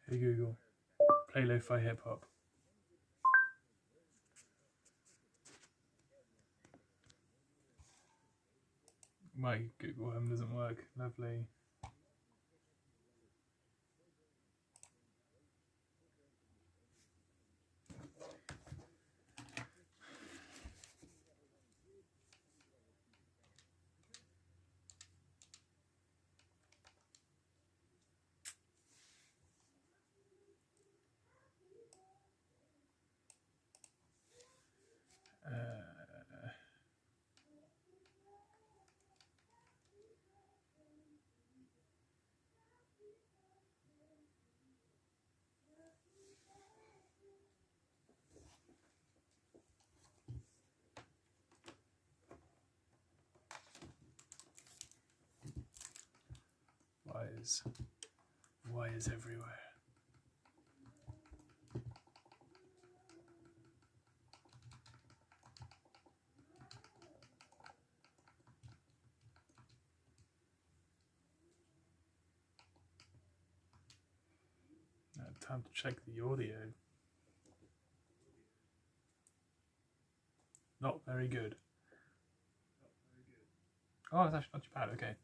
Hey Google, play lo-fi hip hop. My Google Home doesn't work. Lovely. Wires everywhere. Now, time to check the audio. Not very good. Oh, it's actually not too bad. Okay.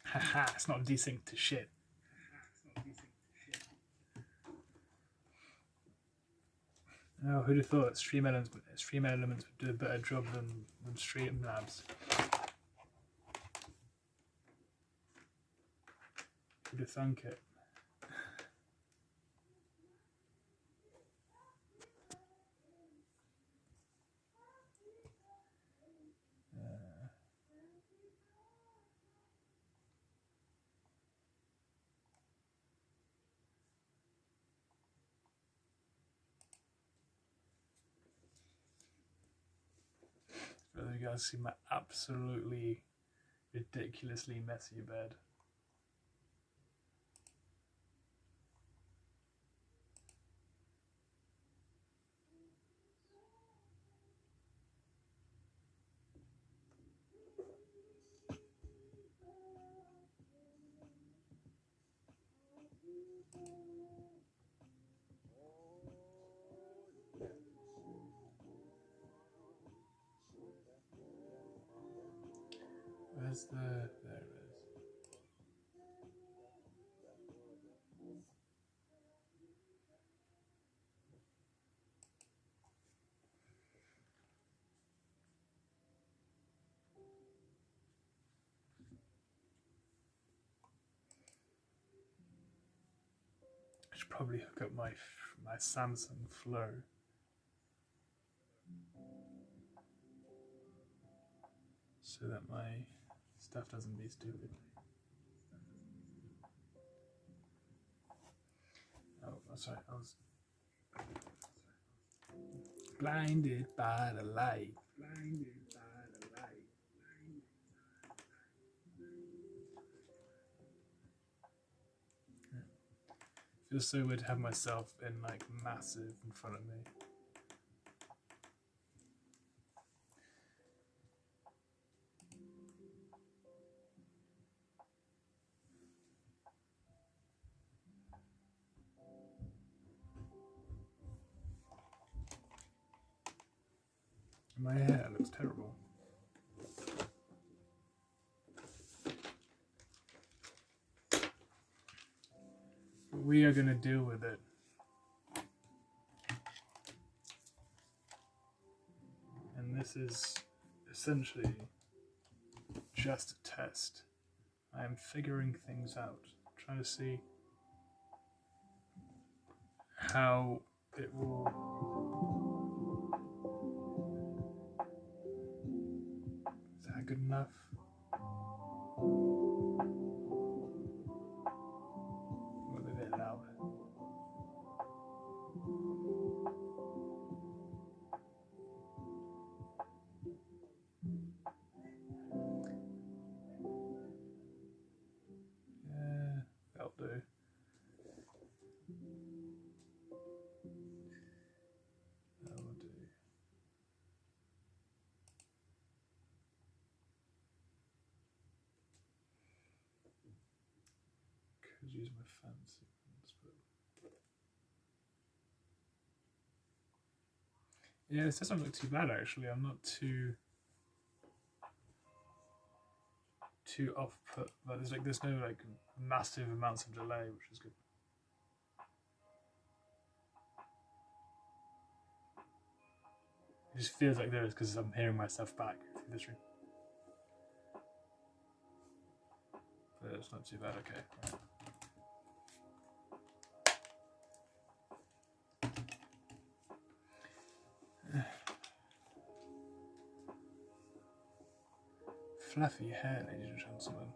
Haha, it's not desynced to shit. Oh, who'd have thought Stream Elements would do a better job than Streamlabs? Who'd have thunk it? You guys see my absolutely ridiculously messy bed. Where's the... there it is. I should probably hook up my Samsung Flow. So that my stuff doesn't be stupid. Oh, sorry, I was blinded by the light. Feels so weird to have myself in like massive in front of me. My hair looks terrible. But we are going to deal with it. And this is essentially just a test. I am figuring things out, trying to see how it will... Is that good enough? Or a bit loud? could use my fancy ones, but yeah, this doesn't look too bad actually. I'm not too off put, but there's no like massive amounts of delay, which is good. It just feels like there is because I'm hearing myself back through the stream. But it's not too bad, okay. Right. Fluffy hair, ladies and gentlemen.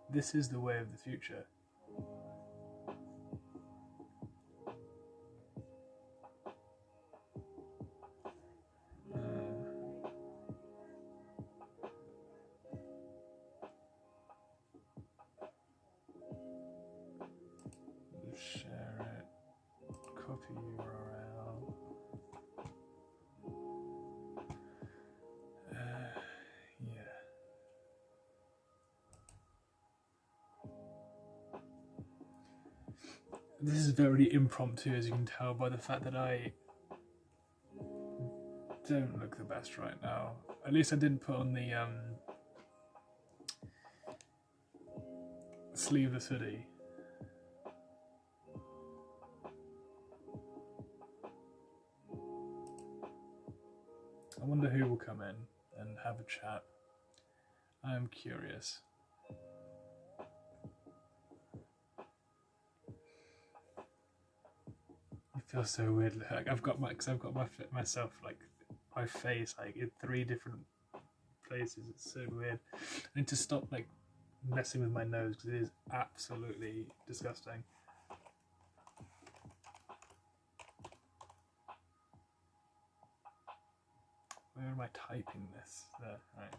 This is the way of the future. Share it. Copy URL. Yeah. This is very impromptu, as you can tell by the fact that I don't look the best right now. At least I didn't put on the sleeveless hoodie. I wonder who will come in and have a chat. I am curious. It feels so weird. Like I've got myself like my face like in 3 different places. It's so weird. I need to stop like messing with my nose because it is absolutely disgusting. Where am I typing this? There, right.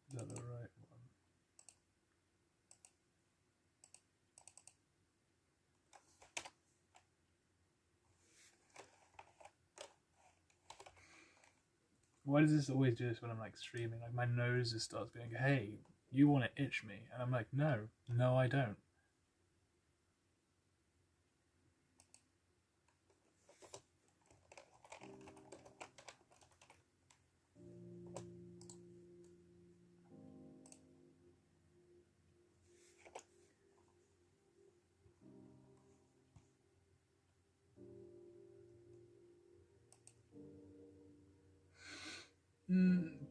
Is that the right one? Why does this always do this when I'm like streaming? Like my nose just starts being, hey, you want to itch me? And I'm like, no, I don't.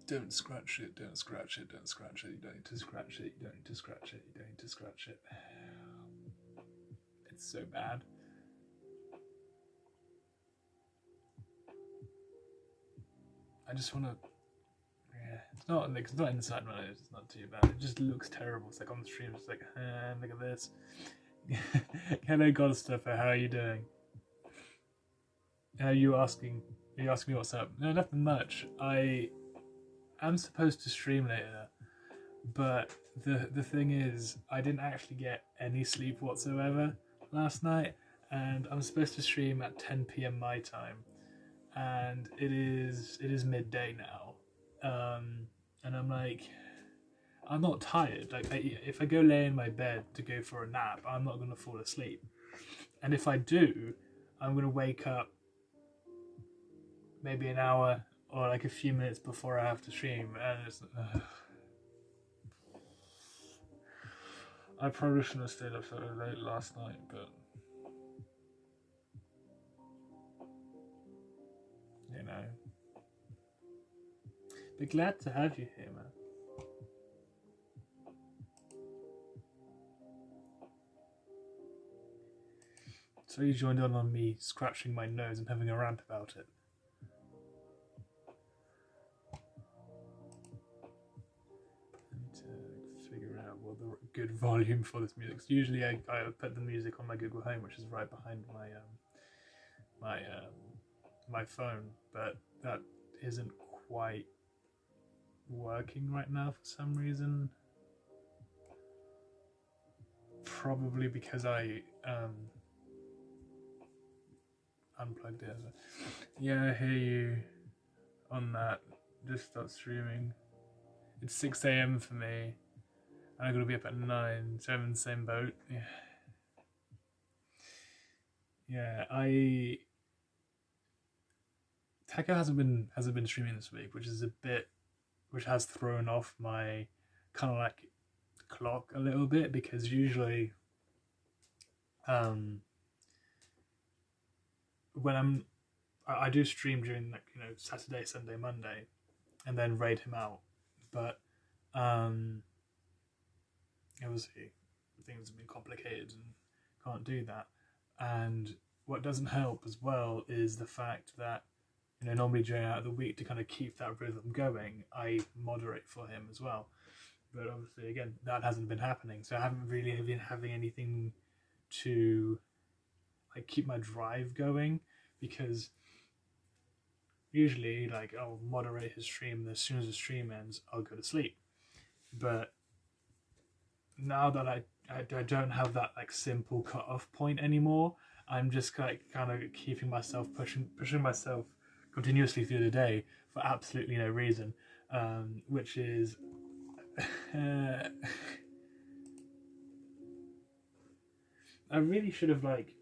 Don't scratch it, don't scratch it, don't scratch it, you don't need to scratch it, you don't need to scratch it, you don't need to scratch it. It's so bad. I just want to, yeah, it's not inside my nose, it's not too bad, it just looks terrible. It's like on the stream, it's like, look at this. Hello Godstuffer, how are you doing? Are you asking me what's up? No, nothing much. I'm supposed to stream later, but the thing is, I didn't actually get any sleep whatsoever last night, and I'm supposed to stream at 10 p.m. my time, and it is midday now, and I'm like, I'm not tired. Like if I go lay in my bed to go for a nap, I'm not gonna fall asleep, and if I do, I'm gonna wake up maybe an hour or like a few minutes before I have to stream, and it's I probably shouldn't have stayed up so late last night, but you know. Be glad to have you here, man. So you joined on me scratching my nose and having a rant about it. The good volume for this music. So usually I put the music on my Google Home, which is right behind my phone, but that isn't quite working right now for some reason. Probably because I unplugged it. Yeah, I hear you. on that. Just start streaming. It's 6 a.m. for me, and I'm gonna be up at 9, so I'm in the same boat. Yeah, yeah. Taco hasn't been streaming this week, which has thrown off my kind of like clock a little bit, because usually, um, when I do stream during, like, Saturday, Sunday, Monday, and then raid him out, but obviously things have been complicated and can't do that. And what doesn't help as well is the fact that, normally during out of the week, to kind of keep that rhythm going, I moderate for him as well. But obviously, again, that hasn't been happening, so I haven't really been having anything to like keep my drive going, because usually, like, I'll moderate his stream, and as soon as the stream ends, I'll go to sleep. But now that I don't have that like simple cut off point anymore, I'm just like kind of keeping myself pushing myself continuously through the day for absolutely no reason, which is I really should have like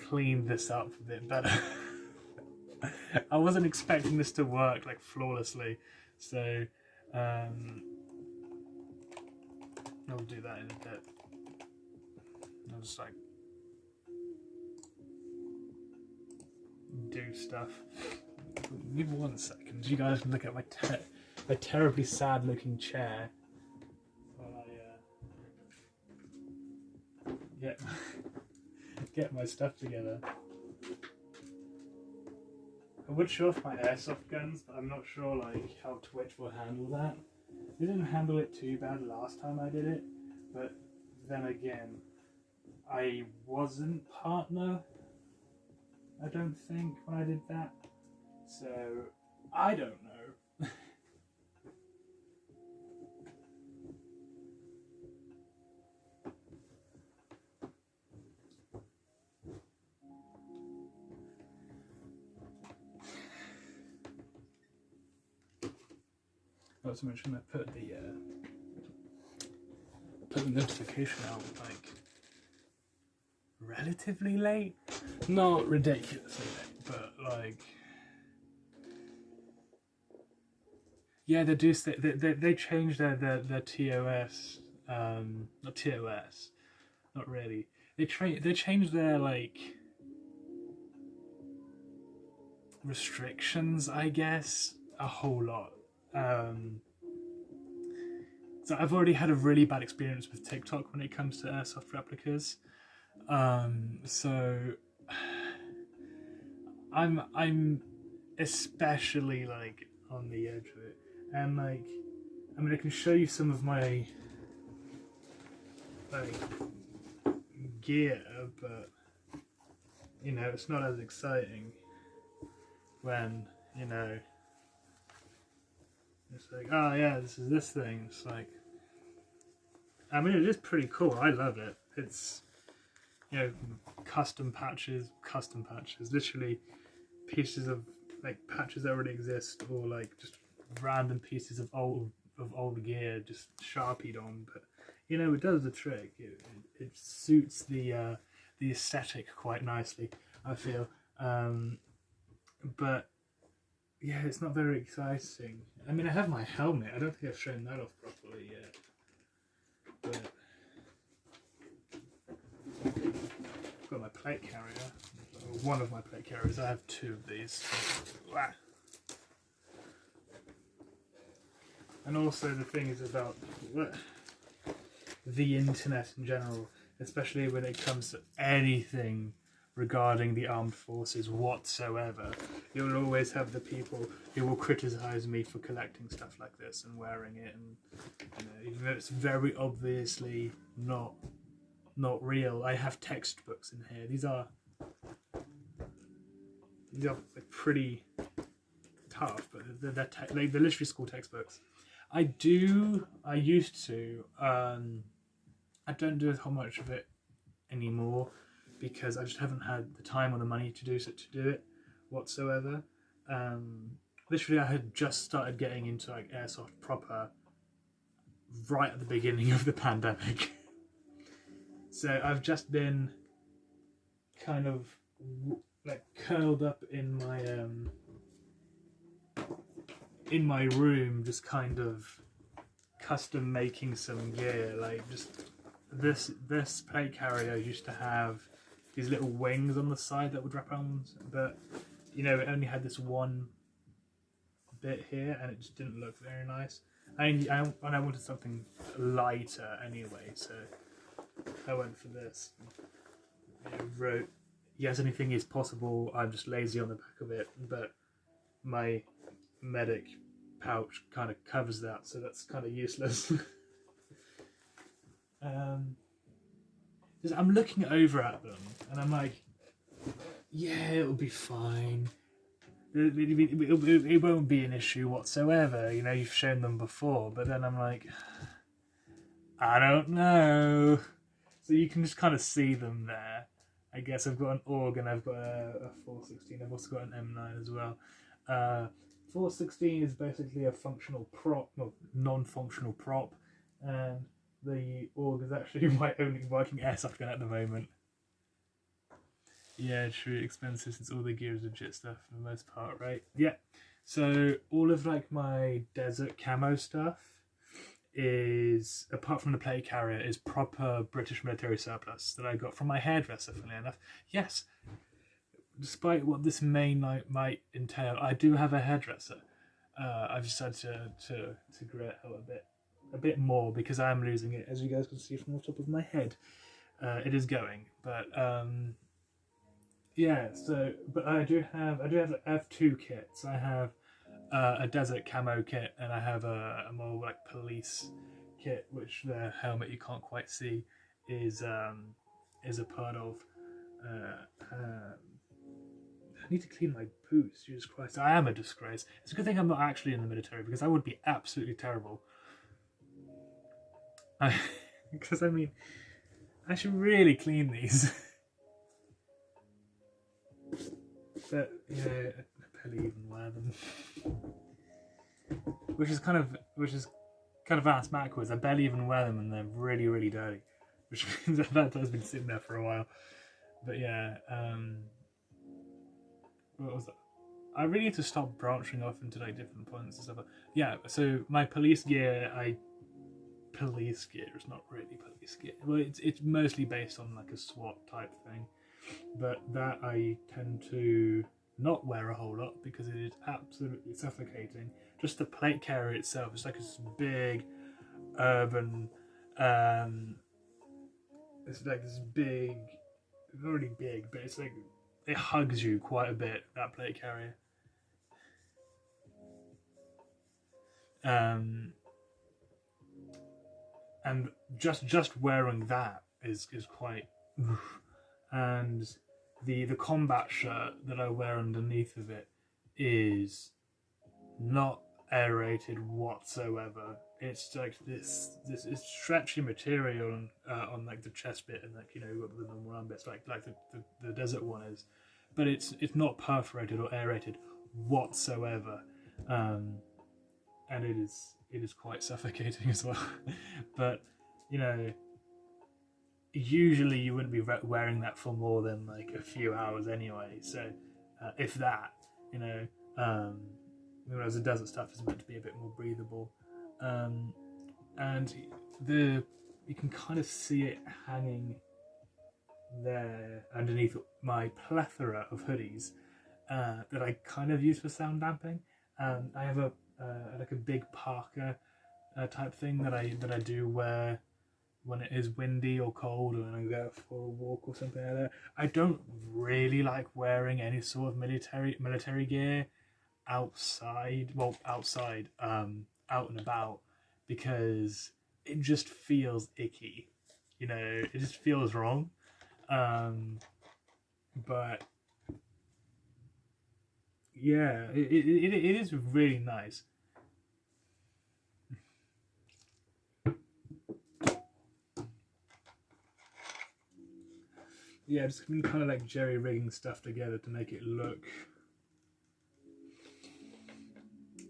cleaned this up a bit better. I wasn't expecting this to work like flawlessly, so I'll do that in a bit. I'll just like do stuff. Give me 1 second. You guys can look at my terribly sad looking chair while I get my stuff together. I would show off my airsoft guns, but I'm not sure like how Twitch will handle that. They didn't handle it too bad last time I did it, but then again, I wasn't partner, I don't think, when I did that, so I don't know. Not to mention I put the notification out like relatively late, not ridiculously late, but like, yeah, they changed their TOS, not TOS, not really. They changed their like restrictions, I guess, a whole lot. So I've already had a really bad experience with TikTok when it comes to airsoft replicas. So I'm especially like on the edge of it, and like, I mean, I can show you some of my like gear, but it's not as exciting when it's like, oh yeah, this is this thing. It's like, I mean, it is pretty cool. I love it. It's custom patches, literally pieces of like patches that already exist, or like just random pieces of old gear just sharpied on. But it does the trick. It suits the aesthetic quite nicely, I feel. But yeah, it's not very exciting. I mean, I have my helmet. I don't think I've shown that off properly yet. But I've got my plate carrier. One of my plate carriers. I have 2 of these. And also the thing is about the internet in general, especially when it comes to anything regarding the armed forces whatsoever. You'll always have the people who will criticize me for collecting stuff like this and wearing it, and even though it's very obviously not real. I have textbooks in here. These are like pretty tough, but they're literally school textbooks. I used to. I don't do a whole much of it anymore, because I just haven't had the time or the money to do it whatsoever. literally I had just started getting into like airsoft proper right at the beginning of the pandemic. So I've just been kind of like curled up in my room, just kind of custom making some gear. Like just this plate carrier used to have these little wings on the side that would wrap around, but you know, it only had this one bit here and it just didn't look very nice. And I wanted something lighter anyway, so I went for this. I wrote, yes, anything is possible, I'm just lazy on the back of it, but my medic pouch kind of covers that, so that's kind of useless. I'm looking over at them and I'm like, yeah, it'll be fine. It won't be an issue whatsoever. You know, you've shown them before, but then I'm like, I don't know. So you can just kind of see them there. I guess I've got an AUG and I've got a 416. I've also got an M9 as well. 416 is basically a functional prop, well, non-functional prop, and the AUG is actually my only working airsoft gun at the moment. Yeah, true, expensive since all the gear is legit stuff for the most part, right? Yeah. So all of like my desert camo stuff is, apart from the plate carrier, is proper British military surplus that I got from my hairdresser, funnily enough. Yes, despite what this might entail, I do have a hairdresser. I've decided to grow it out a bit more because I am losing it, as you guys can see from the top of my head. It is going, but yeah. So, but I have two kits. I have a desert camo kit, and I have a more like police kit, which the helmet you can't quite see is a part of. I need to clean my boots. Jesus Christ, I am a disgrace. It's a good thing I'm not actually in the military because I would be absolutely terrible. Because I mean, I should really clean these. But yeah, I barely even wear them. Which is kind of ass backwards. I barely even wear them, and they're really, really dirty. Which means that has been sitting there for a while. But yeah, what was that? I really need to stop branching off into like different points and stuff. Yeah, so my police gear, police gear is not really police gear. Well, it's mostly based on like a SWAT type thing, but that I tend to not wear a whole lot because it is absolutely suffocating. Just the plate carrier itself, it's like this big urban, it's like this big, not really big, but it's like it hugs you quite a bit, that plate carrier. And just wearing that is quite, and the combat shirt that I wear underneath of it is not aerated whatsoever. It's like this it's stretchy material on like the chest bit, and like, you know, you've got the normal arm bits like the desert one is, but it's not perforated or aerated whatsoever, and it is quite suffocating as well. But you know, usually you wouldn't be wearing that for more than like a few hours anyway, so if that, you know, whereas the desert stuff is meant to be a bit more breathable, and you can kind of see it hanging there underneath my plethora of hoodies that I kind of use for sound damping. I have a like a big parka type thing that I do wear when it is windy or cold, or when I go for a walk or something like that. I don't really like wearing any sort of military gear outside, out and about, because it just feels icky, you know, it just feels wrong. But yeah, it is really nice. Yeah, just been kind of like jerry rigging stuff together to make it look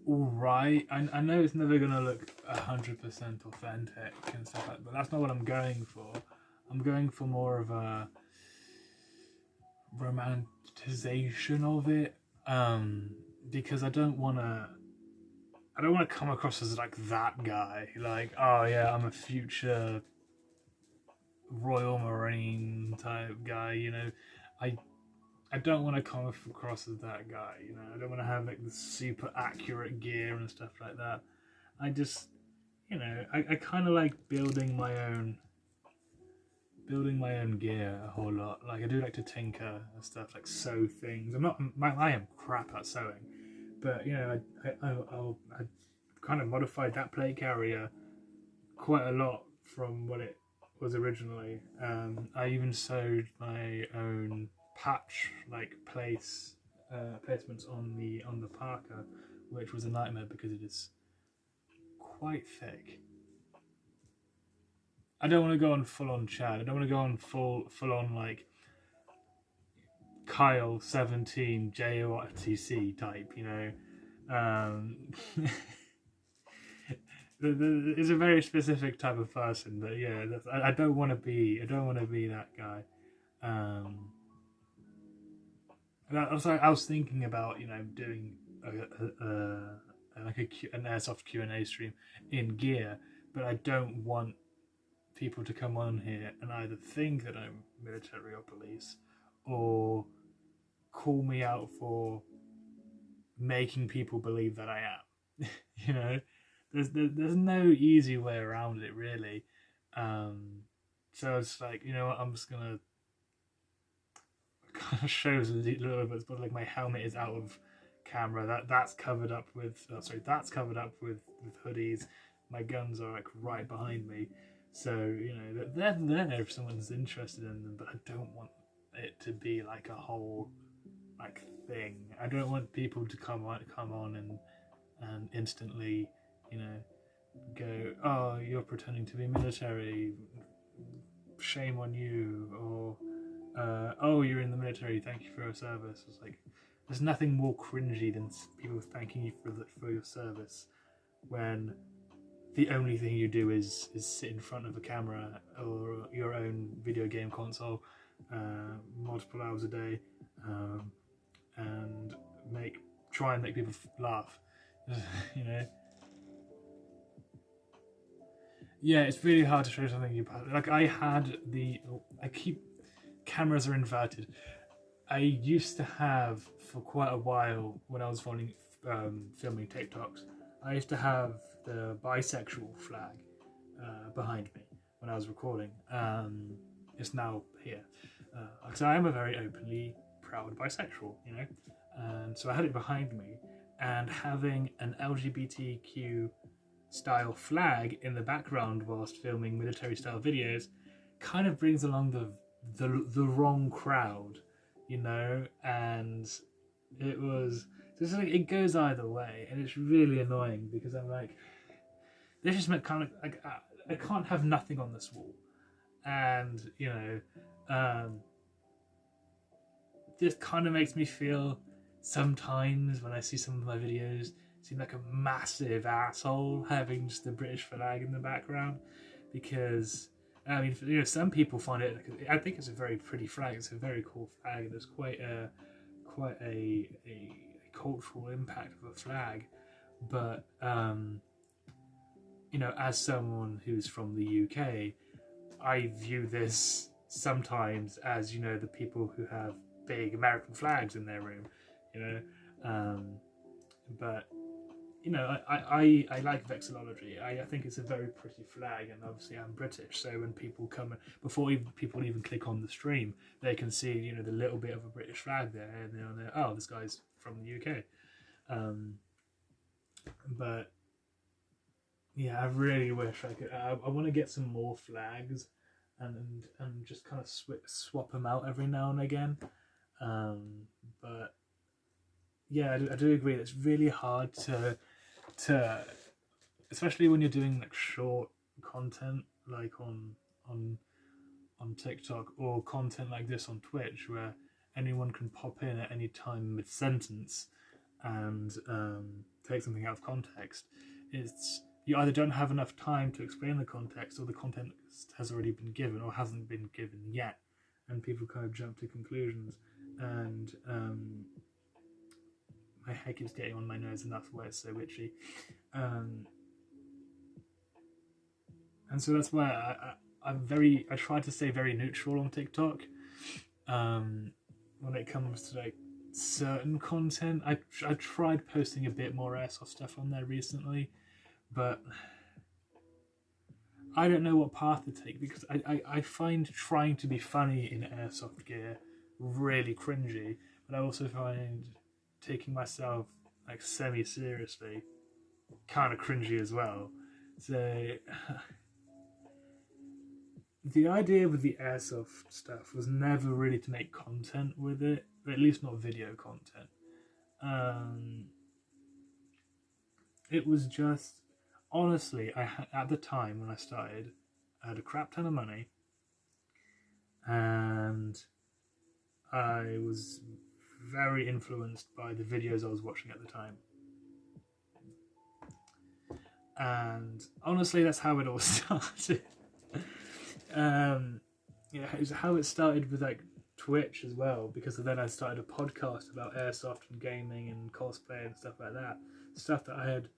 all right. I know it's never gonna look 100% authentic and stuff like that, but that's not what I'm going for. I'm going for more of a romanticization of it, because I don't want to come across as like that guy, like, oh yeah, I'm a future Royal Marine type guy, you know. I don't want to come across as that guy, you know. I don't want to have like the super accurate gear and stuff like that. I just, you know, I kind of like building my own gear a whole lot. Like I do like to tinker and stuff, like sew things. I am crap at sewing, but you know, I kind of modified that plate carrier quite a lot from what it was originally. I even sewed my own patch like placements on the Parker, which was a nightmare because it is quite thick. I don't want to go on full on Chad. I don't want to go on full on like Kyle 17 JOTC type, you know. It's a very specific type of person, but yeah, I don't want to be that guy. I was thinking about, you know, doing an airsoft Q&A stream in gear, but I don't want people to come on here and either think that I'm military or police, or call me out for making people believe that I am. You know, there's no easy way around it, really. So it's like, you know what, I'm just gonna kind of shows a little bit, but like my helmet is out of camera. That's covered up with that's covered up with hoodies. My guns are like right behind me, so you know they're there if someone's interested in them. But I don't want it to be like a whole like thing. I don't want people to come on and instantly, you know, go, oh, you're pretending to be military, shame on you, or oh, you're in the military, thank you for your service. It's like, there's nothing more cringy than people thanking you for your service when the only thing you do is sit in front of a camera or your own video game console multiple hours a day, and try and make people laugh. You know. Yeah, it's really hard to show something you like. Cameras are inverted. I used to have for quite a while when I was filming TikToks. I used to have the bisexual flag behind me when I was recording. It's now here because I am a very openly proud bisexual, you know. And so I had it behind me, and having an LGBTQ style flag in the background whilst filming military style videos kind of brings along the wrong crowd, you know. And it was just like, it goes either way, and it's really annoying because I'm like, this just meant kind of like I can't have nothing on this wall, and you know, just kind of makes me feel sometimes when I see some of my videos seem like a massive asshole having just the British flag in the background, because I mean, you know, some people find it. I think it's a very pretty flag. It's a very cool flag. There's quite a cultural impact of a flag, but you know, as someone who's from the UK, I view this sometimes as, you know, the people who have big American flags in their room, you know, but you know, I like vexillology. I think it's a very pretty flag, and obviously I'm British, so when people come, before people even click on the stream, they can see, you know, the little bit of a British flag there, and they're oh, this guy's from the UK. But yeah, I really wish I could. I want to get some more flags, and just kind of swap them out every now and again. But yeah, I do agree. It's really hard to especially when you're doing like short content, like on TikTok, or content like this on Twitch, where anyone can pop in at any time mid sentence, and take something out of context, it's you either don't have enough time to explain the context, or the context has already been given or hasn't been given yet, and people kind of jump to conclusions. And my hair keeps getting on my nose, and that's why it's so witchy. And so that's why I try to stay very neutral on TikTok. When it comes to like certain content, I tried posting a bit more airsoft stuff on there recently, but I don't know what path to take, because I find trying to be funny in airsoft gear really cringy, but I also find taking myself like semi-seriously kind of cringy as well. So the idea with the airsoft stuff was never really to make content with it, or at least not video content. It was just, honestly, at the time when I started, I had a crap ton of money, and I was very influenced by the videos I was watching at the time. And honestly, that's how it all started. It was how it started with like Twitch as well, because then I started a podcast about airsoft and gaming and cosplay and stuff like that. Stuff that I had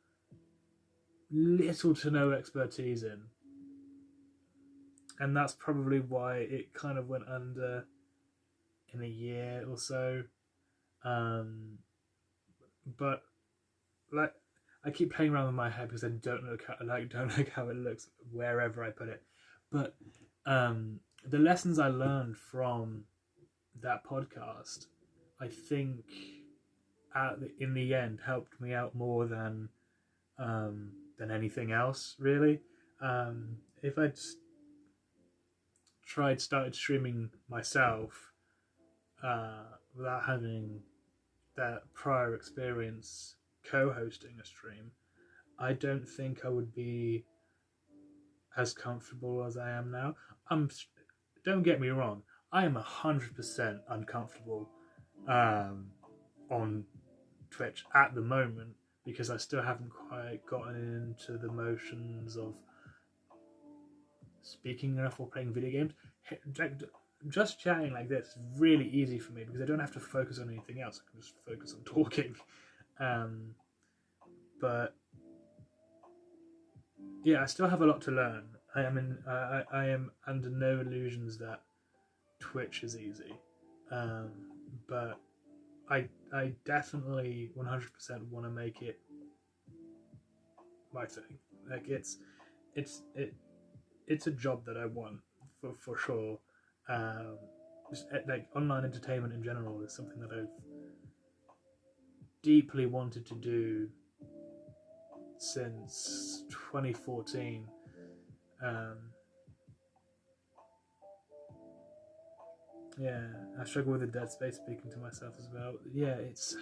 little to no expertise in. And that's probably why it kind of went under in a year or so. But like, I keep playing around with my head because I don't like how it looks wherever I put it. But the lessons I learned from that podcast, I think, in the end, helped me out more than anything else, really. If I'd started streaming myself without having that prior experience co-hosting a stream, I don't think I would be as comfortable as I am now. Don't get me wrong, I am 100% uncomfortable on Twitch at the moment, because I still haven't quite gotten into the motions of speaking enough or playing video games. Just chatting like this is really easy for me because I don't have to focus on anything else. I can just focus on talking. But yeah, I still have a lot to learn. I am under no illusions that Twitch is easy, but I definitely 100% want to make it my thing. Like it's a job that I want for sure. Just like online entertainment in general is something that I've deeply wanted to do since 2014. Yeah, I struggle with the dead space speaking to myself as well. Yeah, it's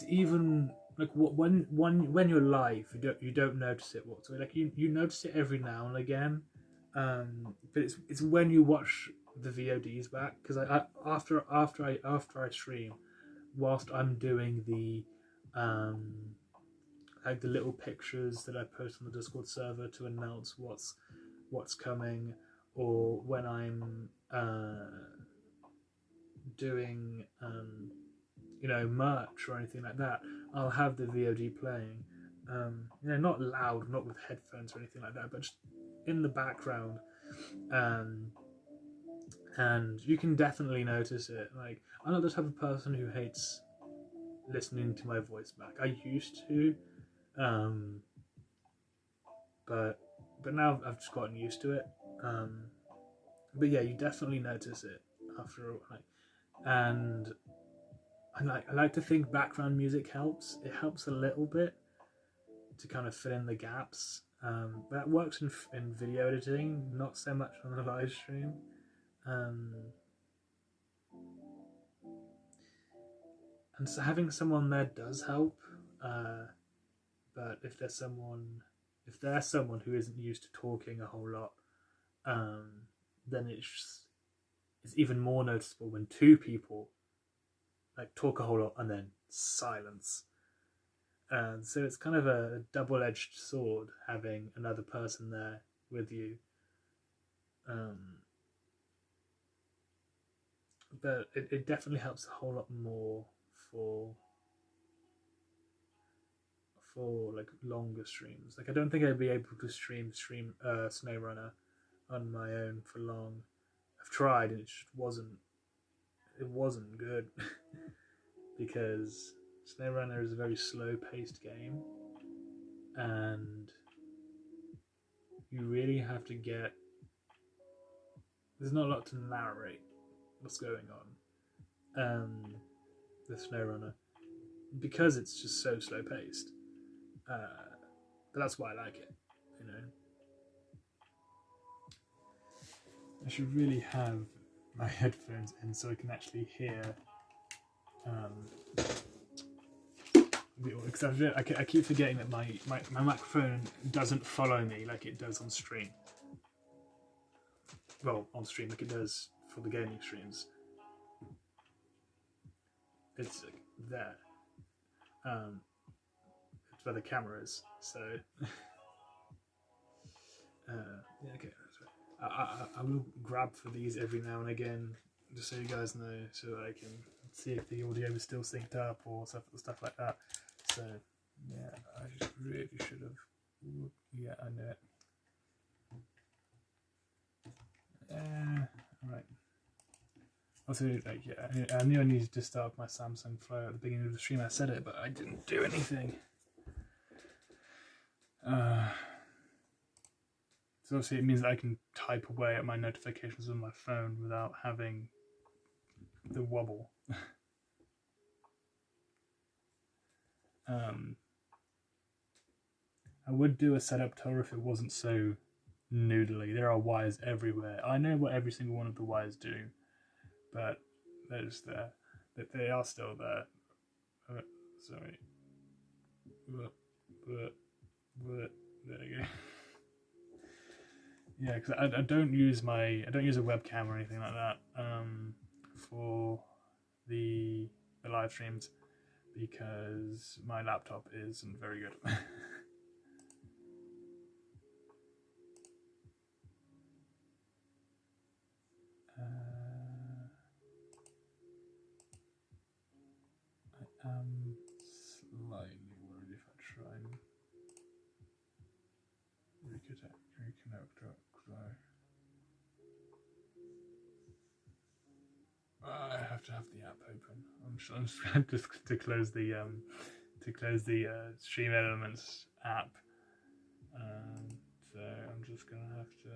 even like when you're live, you don't notice it whatsoever. Like you notice it every now and again, but it's when you watch the VODs back, because after I stream, whilst I'm doing the like the little pictures that I post on the Discord server to announce what's coming, or when I'm doing merch or anything like that, I'll have the VOD playing. Not loud, not with headphones or anything like that, but just in the background. And you can definitely notice it. Like, I'm not the type of person who hates listening to my voice back. I used to, but now I've just gotten used to it. But yeah, you definitely notice it after a while. And I like to think background music helps. It helps a little bit to kind of fill in the gaps. That works in video editing, not so much on the live stream. And so having someone there does help. But if there's someone who isn't used to talking a whole lot, then it's even more noticeable when two people like talk a whole lot and then silence. And so it's kind of a double-edged sword having another person there with you. But it definitely helps a whole lot more for like longer streams. Like I don't think I'd be able to stream SnowRunner on my own for long. I've tried and it just wasn't good because SnowRunner is a very slow-paced game, and you really have to get. There's not a lot to narrate what's going on with SnowRunner because it's just so slow-paced. But that's why I like it, you know. I should really have my headphones in so I can actually hear. Because I keep forgetting that my microphone doesn't follow me like it does on stream. Well, on stream like it does for the gaming streams. It's like there. It's where the camera is. So yeah, okay. I will grab for these every now and again, just so you guys know, so that I can see if the audio is still synced up or stuff like that. So yeah, I just really should have. Yeah, I know it. Right. Also, like, yeah, I knew I needed to start my Samsung Flow at the beginning of the stream. I said it, but I didn't do anything. So obviously it means that I can type away at my notifications on my phone without having the wobble. I would do a setup tour if it wasn't so noodly. There are wires everywhere. I know what every single one of the wires do, but they're just there. They are still there. Sorry. There you go. Yeah, because I don't use a webcam or anything like that for the live streams because my laptop isn't very good. I am slightly worried if I try and reconnect up. I have to have the app open. I'm just trying to close the Stream Elements app. So I'm just gonna have to.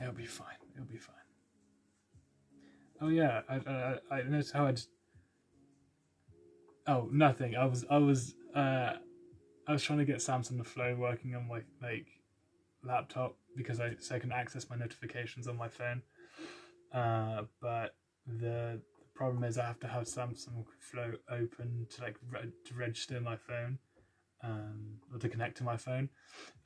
It'll be fine. It'll be fine. Oh yeah, I noticed how I just. Oh, nothing. I was trying to get Samsung Flow working on my laptop because I can access my notifications on my phone. But the problem is I have to have Samsung Flow open to register my phone, or to connect to my phone,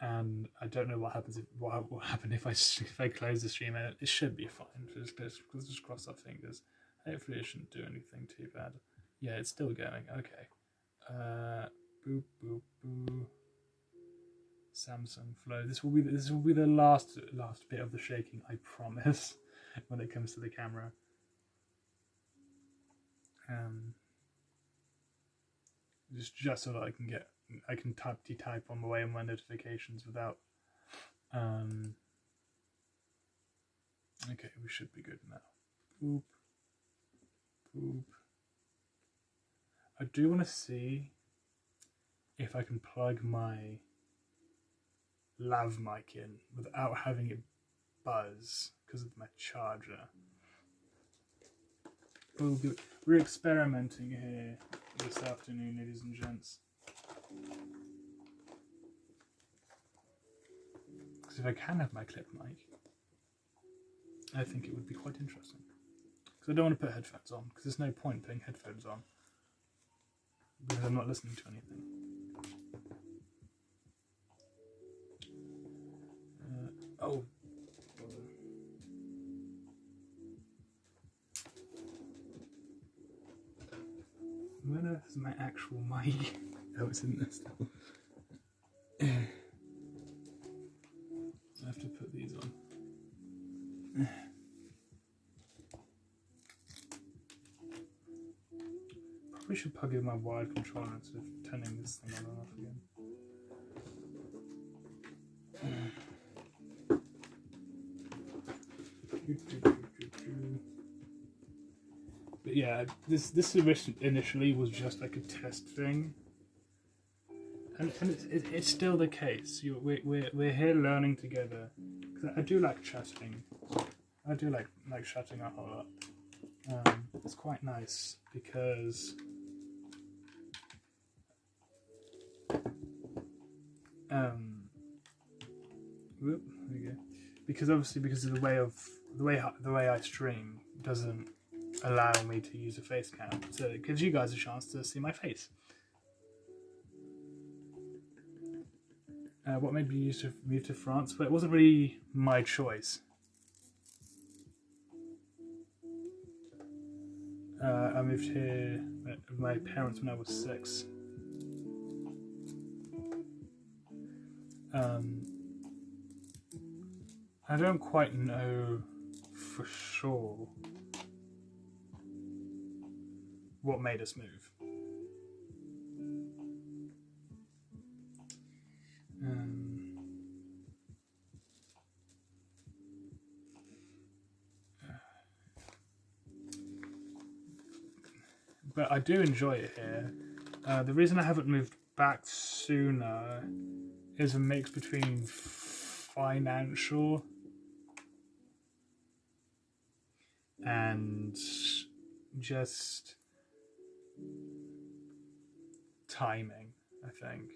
and I don't know what happens what will happen if I close the stream. It should be fine. Just cross our fingers. Hopefully it shouldn't do anything too bad. Yeah, it's still going. Okay. Boop boop boo. Samsung Flow. This will be the last bit of the shaking, I promise, when it comes to the camera. Just so that I can type on the way on my notifications without. Okay, we should be good now. Boop boop. I do want to see if I can plug my lav mic in without having it buzz because of my charger. We're experimenting here this afternoon, ladies and gents. Because if I can have my clip mic, I think it would be quite interesting. Because I don't want to put headphones on, because there's no point putting headphones on because I'm not listening to anything. Oh, know if this is my actual mic. Oh, it's in there still. I have to put these on. Probably should plug in my wired controller instead of turning this thing on and off again. But yeah, this initially was just like a test thing, and it's still the case. We're here learning together. Cause I do like chatting. I do like chatting a whole lot. It's quite nice because there we go. Because obviously, because of the way I stream doesn't allow me to use a face cam, so it gives you guys a chance to see my face. What made me move to France? But it wasn't really my choice. I moved here with my parents when I was 6. I don't quite know for sure what made us move. But I do enjoy it here. The reason I haven't moved back sooner is a mix between financial and just timing, I think.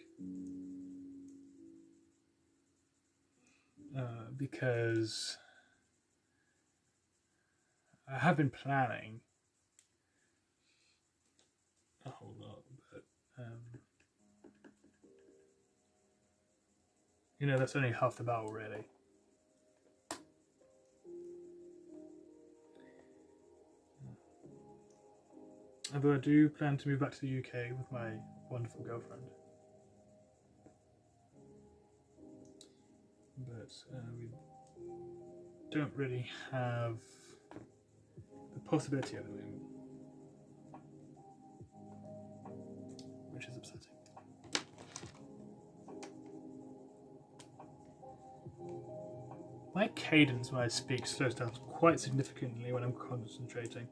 Because I have been planning a whole lot, but you know, that's only half the battle, really. Although I do plan to move back to the UK with my wonderful girlfriend. But we don't really have the possibility at the moment, which is upsetting. My cadence when I speak slows down quite significantly when I'm concentrating.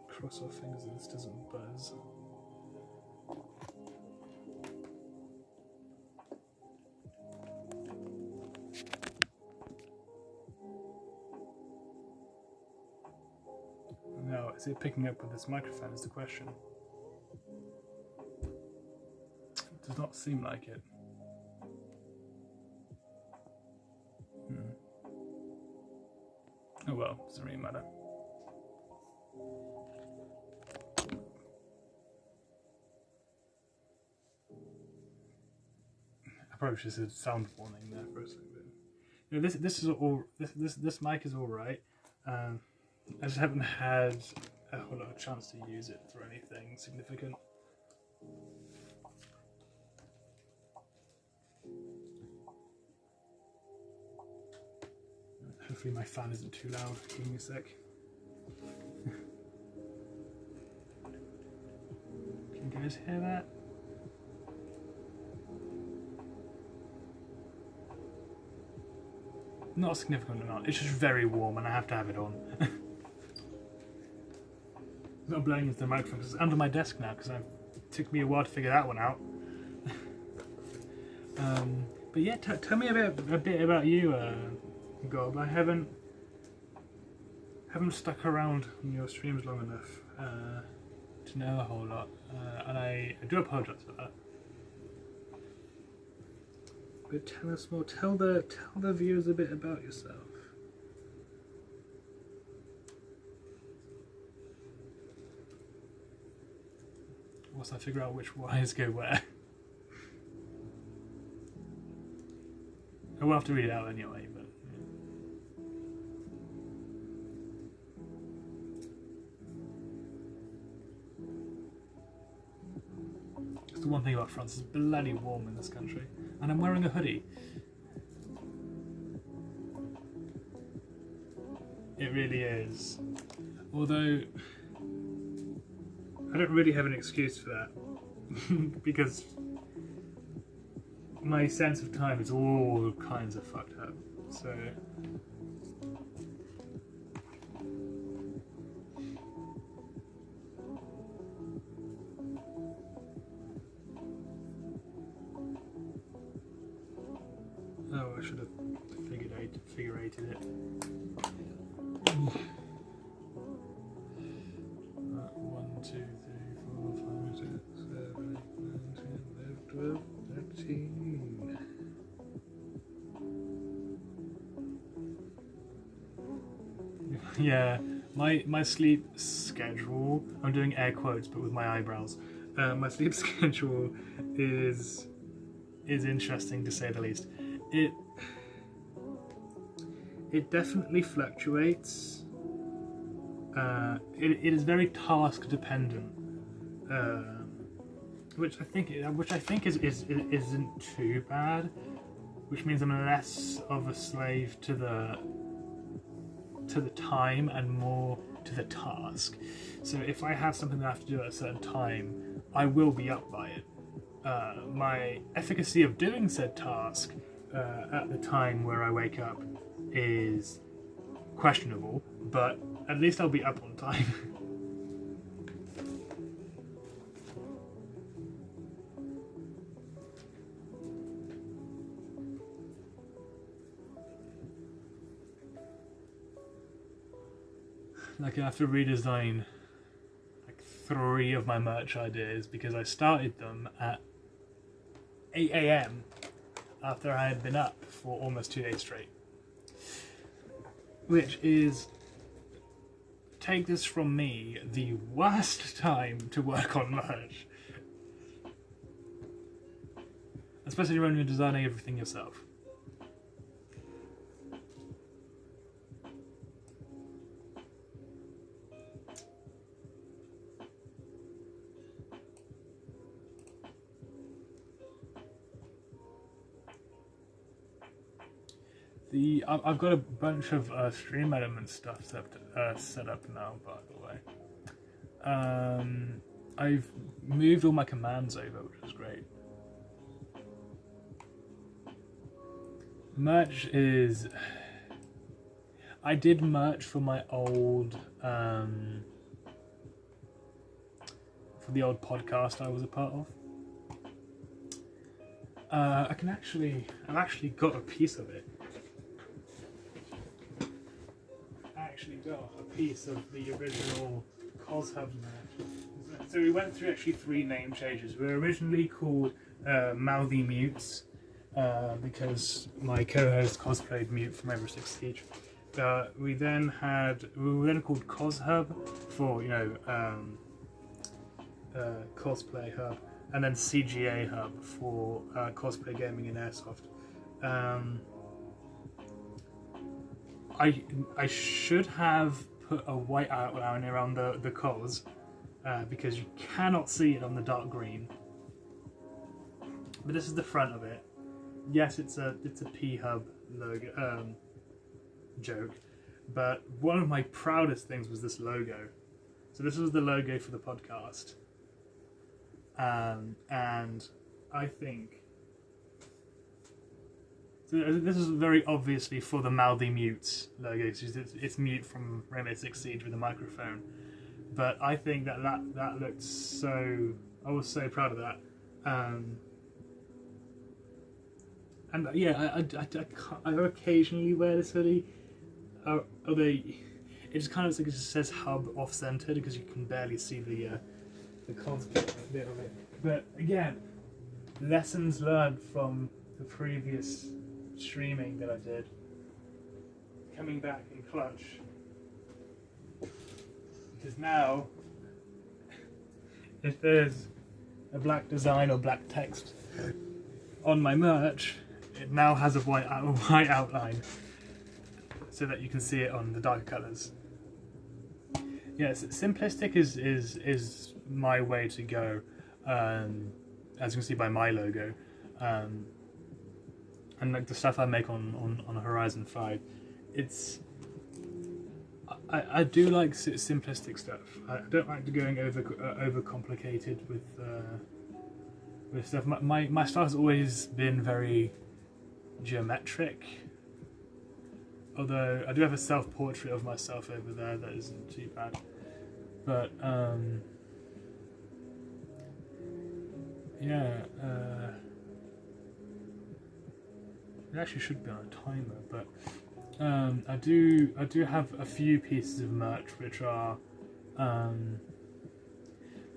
Cross our fingers that this doesn't buzz. Now, is it picking up with this microphone is the question. It does not seem like it. Oh well, doesn't really matter. I probably should have said sound warning there for a second. You know, this mic is all right. I just haven't had a whole lot of chance to use it for anything significant. Hopefully my fan isn't too loud. Give me a sec. Can you guys hear that? Not a significant amount. It's just very warm and I have to have it on. It's not blowing into the microphone because it's under my desk now because it took me a while to figure that one out. But yeah, tell me a bit about you, Gob. I haven't stuck around on your streams long enough to know a whole lot, and I do apologise for that. But tell us more. Tell the viewers a bit about yourself. Whilst I figure out which wires go where. I will have to read it out anyway, but. Yeah. one thing about France, it's bloody warm in this country. And I'm wearing a hoodie. It really is. Although, I don't really have an excuse for that. Because my sense of time is all kinds of fucked up. So... Oh, I should have figure-eighted it. 1, 2, 3, 4, 5, 6, 7, 8, 9, 10, 11, 12, 13. Yeah, my sleep schedule, I'm doing air quotes but with my eyebrows. My sleep schedule is interesting to say the least. It definitely fluctuates. It is very task dependent, which I think isn't too bad. Which means I'm less of a slave to the time and more to the task. So if I have something that I have to do at a certain time, I will be up by it. My efficacy of doing said task at the time where I wake up is questionable, but at least I'll be up on time. Like I have to redesign like 3 of my merch ideas because I started them at 8 AM after I had been up for almost 2 days straight. Which is, take this from me, the worst time to work on merch. Especially when you're designing everything yourself. I've got a bunch of Stream Elements stuff set up now, by the way. I've moved all my commands over, which is great. Merch is... I did merch for my old... for the old podcast I was a part of. I've actually got a piece of it. Got a piece of the original CosHub merch. So we went through actually 3 name changes. We were originally called Mouthy Mutes because my co-host cosplayed Mute from Rainbow Six Siege. We were then called CosHub for cosplay hub, and then CGA Hub for cosplay gaming and airsoft. I should have put a white outline around the cos because you cannot see it on the dark green. But this is the front of it. Yes, it's a P-Hub logo joke, but one of my proudest things was this logo. So this was the logo for the podcast, and I think. So this is very obviously for the Mouthy Mutes logo. It's Mute from Rainbow Six Siege with a microphone. But I think that looked so... I was so proud of that. And yeah, I occasionally wear this hoodie. Although it just kind of like it just says hub off-centered because you can barely see the concept bit of it. But again, lessons learned from the previous streaming that I did, coming back in clutch, because now if there's a black design or black text on my merch, it now has a white outline so that you can see it on the darker colours. Yes, simplistic is my way to go, as you can see by my logo, and like the stuff I make on Horizon 5, it's I do like simplistic stuff. I don't like going over complicated with stuff. My style has always been very geometric. Although I do have a self-portrait of myself over there that isn't too bad. But yeah, it actually should be on a timer, but I do have a few pieces of merch which are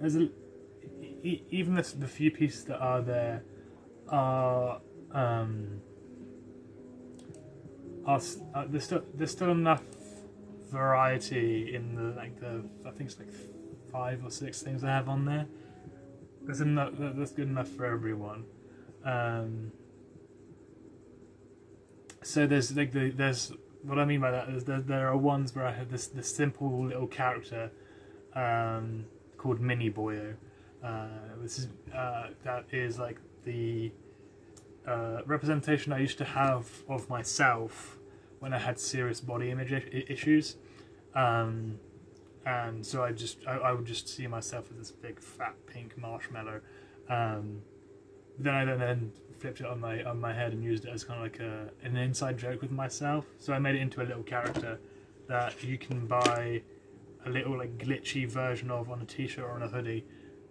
even the few pieces that are there are there's still enough variety in the I think it's like 5 or 6 things I have on there. There's enough. That's good enough for everyone. So there's what I mean by that is there are ones where I have this simple little character called Mini Boyo. This is that is like the representation I used to have of myself when I had serious body image issues, and so I would just see myself as this big fat pink marshmallow. Then I flipped it on my head and used it as kind of like an inside joke with myself. So I made it into a little character that you can buy a little like glitchy version of on a t-shirt or on a hoodie.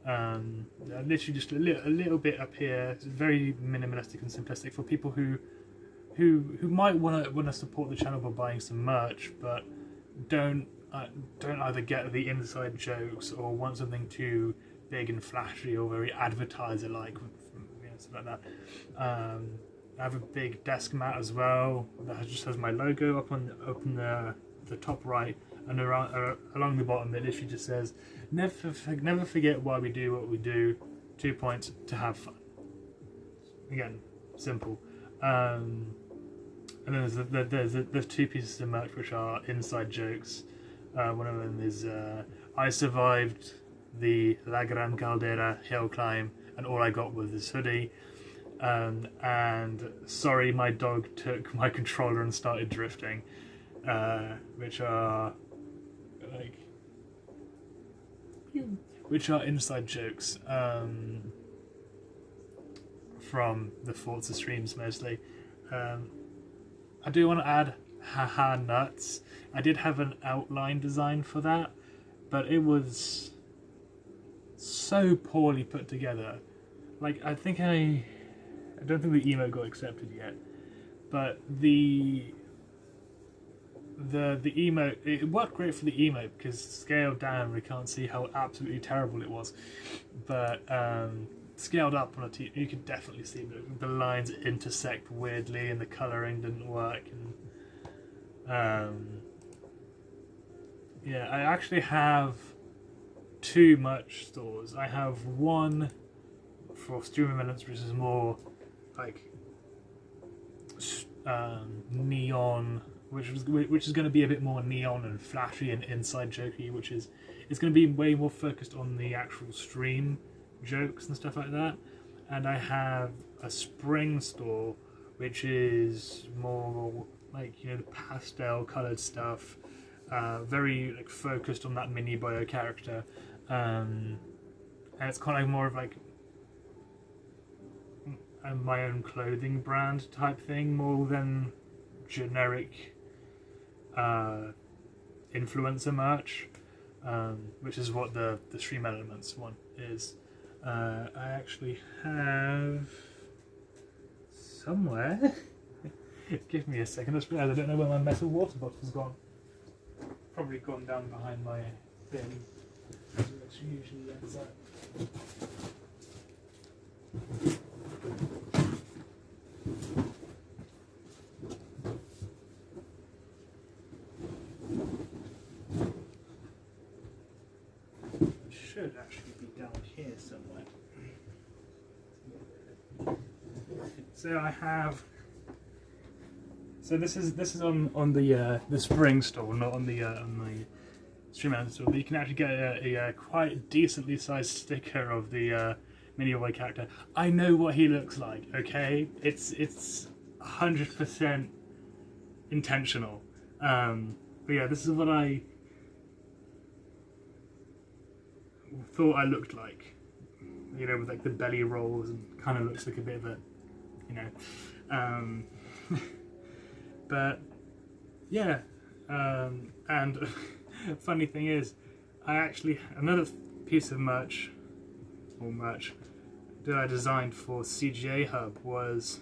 Literally just a little bit up here. It's very minimalistic and simplistic for people who might want to support the channel by buying some merch, but don't either get the inside jokes or want something too big and flashy or very advertiser like, something like that. I have a big desk mat as well that just has my logo up on the top right, and along the bottom it literally just says never forget why we do what we do, 2 points to have fun. Again, simple. And then there's 2 pieces of merch which are inside jokes. One of them is I survived the La Gran Caldera hill climb and all I got was this hoodie, and sorry my dog took my controller and started drifting, which are inside jokes from the Forza streams mostly. I do want to add haha nuts. I did have an outline design for that, but it was so poorly put together. Like I don't think the emote got accepted yet, but the emote, it worked great for the emote because scaled down we can't see how absolutely terrible it was, but scaled up on a TV you could definitely see the lines intersect weirdly and the colouring didn't work, and yeah, I actually have 2 merch stores. I have one for Streamer Minutes, which is more like neon, which is going to be a bit more neon and flashy and inside jokey, which is it's going to be way more focused on the actual stream jokes and stuff like that. And I have a spring store, which is more like, you know, the pastel coloured stuff, very like focused on that Mini Boyo character, and it's kind of more of like my own clothing brand type thing more than generic influencer merch, which is what the Stream Elements one is. I actually have somewhere. Give me a second. I just realised I don't know where my metal water bottle's gone. Probably gone down behind my bin. Which usually ends up. Should actually be down here somewhere. So I have. So this is on the spring store, not on the Stream Element store. But you can actually get a quite decently sized sticker of the Mini Boy character. I know what he looks like. Okay, it's 100% intentional. But yeah, this is what I thought I looked like. You know, with like the belly rolls and kind of looks like a bit of a, you know. But yeah, and funny thing is, I actually another piece of merch that I designed for CGA Hub was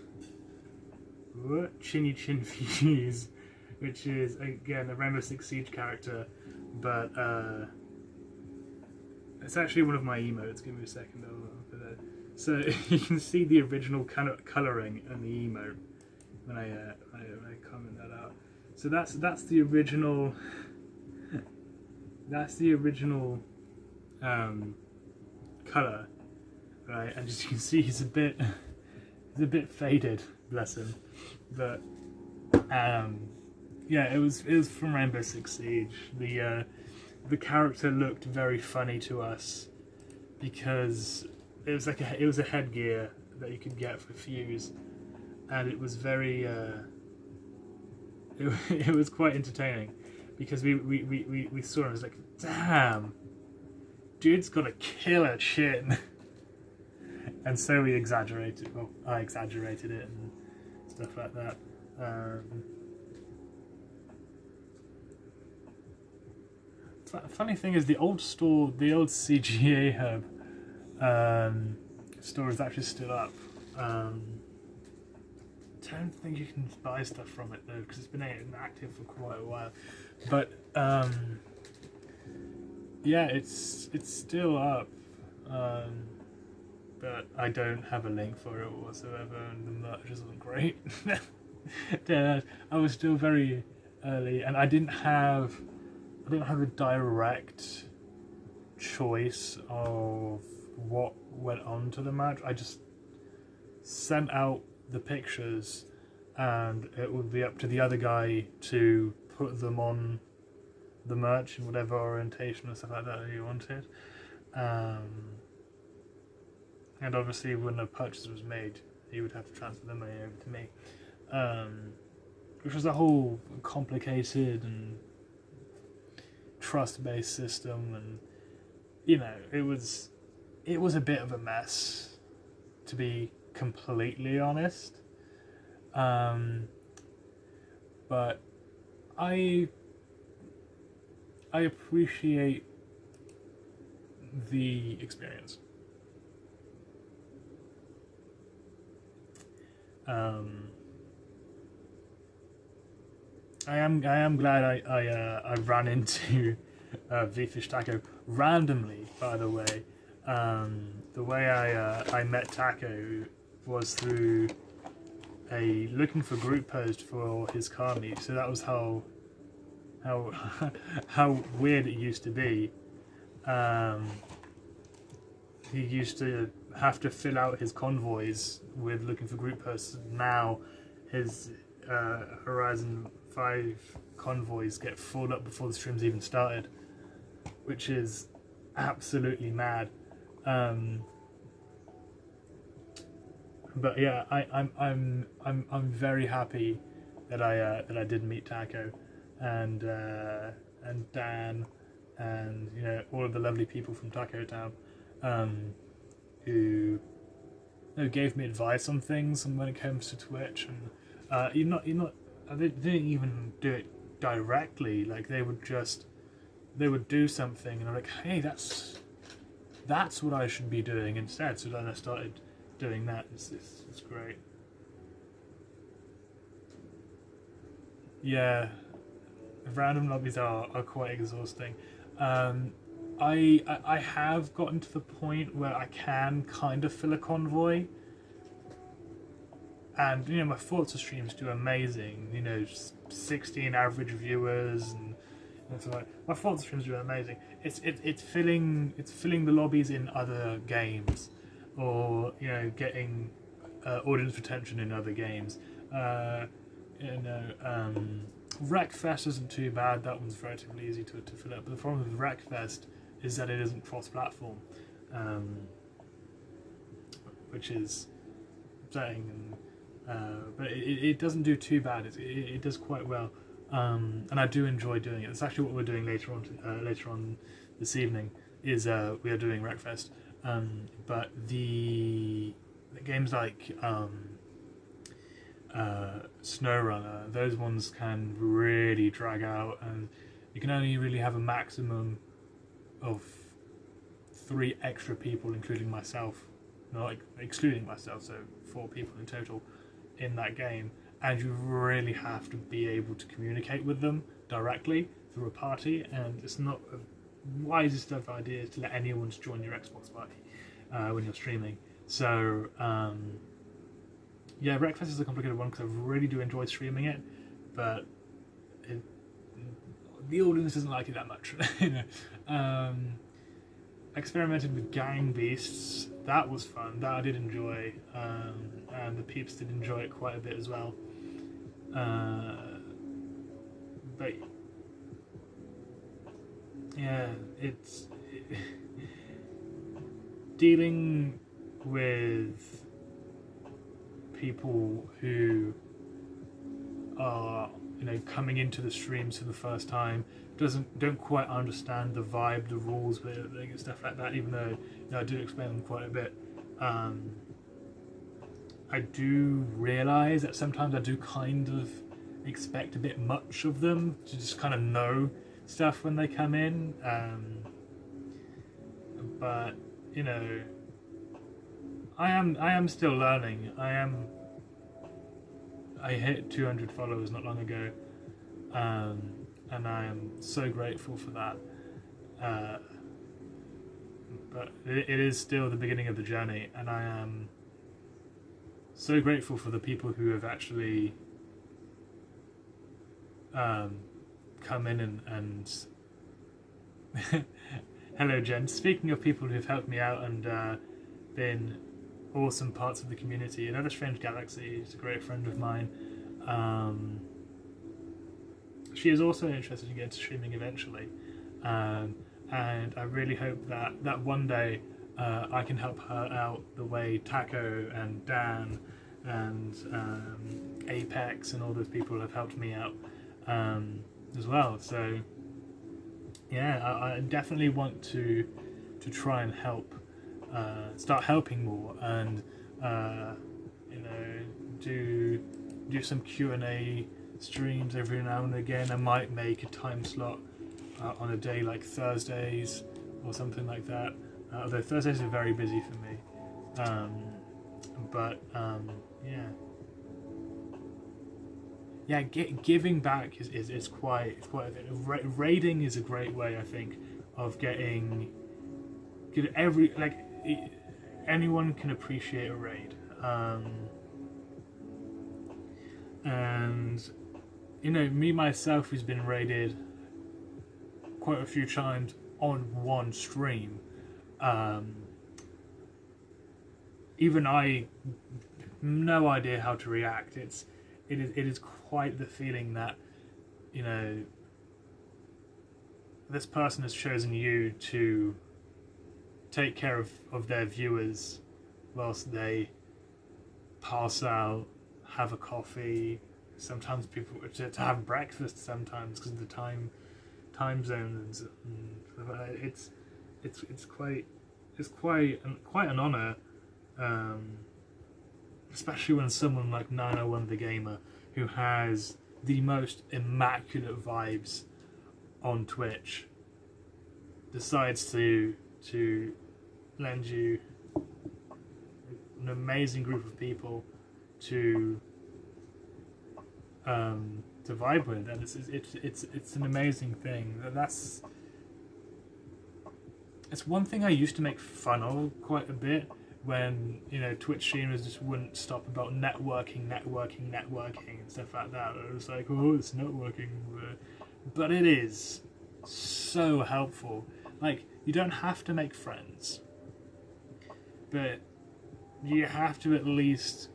Chinny Chin Fuse, which is again a Rainbow Six Siege character, but it's actually one of my emotes. Give me a second, I'll put that. So you can see the original kind of colouring in the emote when I comment that out. So that's the original. That's the original colour, right? And as you can see, he's a bit faded, bless him. But yeah, it was from Rainbow Six Siege. The character looked very funny to us because it was a headgear that you could get for Fuse, and it was very it was quite entertaining because we saw it and was like, damn, dude's got a killer chin. And so we exaggerated. Well, I exaggerated it and stuff like that. Funny thing is, the old store, the old CGA Hub store is actually still up. Don't think you can buy stuff from it though, because it's been active for quite a while. But yeah, it's still up. But I don't have a link for it whatsoever, and the merch isn't great. I was still very early, and I didn't have a direct choice of what went on to the match. I just sent out the pictures, and it would be up to the other guy to put them on the merch in whatever orientation or stuff like that you wanted. And obviously when a purchase was made, he would have to transfer the money over to me, which was a whole complicated and trust-based system, and you know, it was a bit of a mess, to be completely honest. But I appreciate the experience. I am glad I ran into V-Fish Taco randomly, by the way. The way I met Taco was through a looking for group post for his car meet. So that was how weird it used to be. He used to have to fill out his convoys with looking for group posts. Now his Horizon 5 convoys get filled up before the stream's even started, which is absolutely mad. But yeah, I'm very happy that I did meet Taco and Dan and you know, all of the lovely people from Taco Town who gave me advice on things and when it comes to Twitch, and they didn't even do it directly. Like they would do something and I'm like, hey, that's what I should be doing instead. So then I started doing that. It's great. Yeah, random lobbies are quite exhausting. I have gotten to the point where I can kind of fill a convoy, and you know, my Forza streams do amazing. You know, 16 average viewers, and so like, my Forza streams do amazing. It's filling the lobbies in other games, or you know, getting audience retention in other games. Wreckfest isn't too bad. That one's relatively easy to fill up. But the problem with Wreckfest is that it isn't cross-platform. which is upsetting. But it doesn't do too bad. It does quite well, and I do enjoy doing it. It's actually what we're doing later on this evening. Is we are doing Wreckfest, but the games like SnowRunner, those ones can really drag out, and you can only really have a maximum of 3 extra people, including myself, not excluding myself, so 4 people in total in that game, and you really have to be able to communicate with them directly through a party, and it's not a wisest of ideas to let anyone join your Xbox party when you're streaming. So yeah, Wreckfest is a complicated one because I really do enjoy streaming it, but the audience doesn't like it that much. You know. Experimented with Gang Beasts. That was fun. That I did enjoy, and the peeps did enjoy it quite a bit as well. But yeah, dealing with people who are, you know, coming into the streams for the first time, don't quite understand the vibe, the rules, and stuff like that. Even though, you know, I do explain them quite a bit. I do realise that sometimes I do kind of expect a bit much of them to just kind of know stuff when they come in. But you know, I am still learning. I hit 200 followers not long ago, and I am so grateful for that. But it is still the beginning of the journey, and I am so grateful for the people who have actually come in and hello, Jen. Speaking of people who have helped me out and been awesome parts of the community, Another Strange Galaxy is a great friend of mine. She is also interested in getting to streaming eventually, and I really hope that one day I can help her out the way Taco and Dan and Apex and all those people have helped me out as well. So yeah, I definitely want to try and help, start helping more, and you know, do some Q&A streams every now and again. I might make a time slot on a day like Thursdays or something like that, although Thursdays are very busy for me. Yeah, giving back is quite a bit. Raiding is a great way, I think, of getting anyone can appreciate a raid, and you know, me myself who's been raided quite a few times on one stream. Even I, no idea how to react. It is quite the feeling that, you know, this person has chosen you to take care of their viewers whilst they pass out, have a coffee, sometimes people to have breakfast sometimes because of the time zones. It's quite an honor, especially when someone like 901 the Gamer, who has the most immaculate vibes on Twitch, decides to lend you an amazing group of people to vibe with, and it's an amazing thing. It's one thing I used to make fun of quite a bit, when, you know, Twitch streamers just wouldn't stop about networking and stuff like that. It was like, oh, it's networking, but it is so helpful. Like, you don't have to make friends, but you have to at least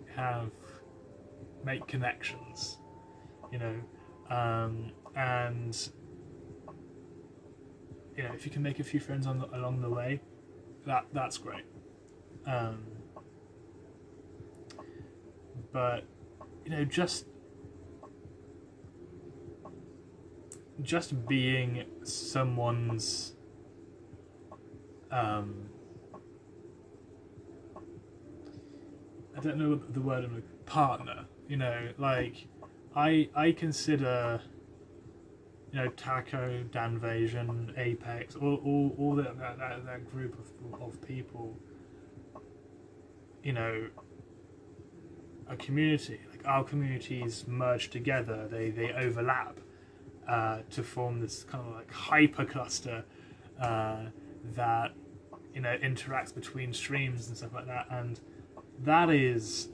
make connections, you know, and you know, if you can make a few friends along the way, that's great. but just being someone's I don't know the word, partner. Like I consider Taco, Danvasion, Apex, all that group of people, a community. Like our communities merge together, they overlap to form this kind of like hyper cluster that interacts between streams and stuff like that, and that is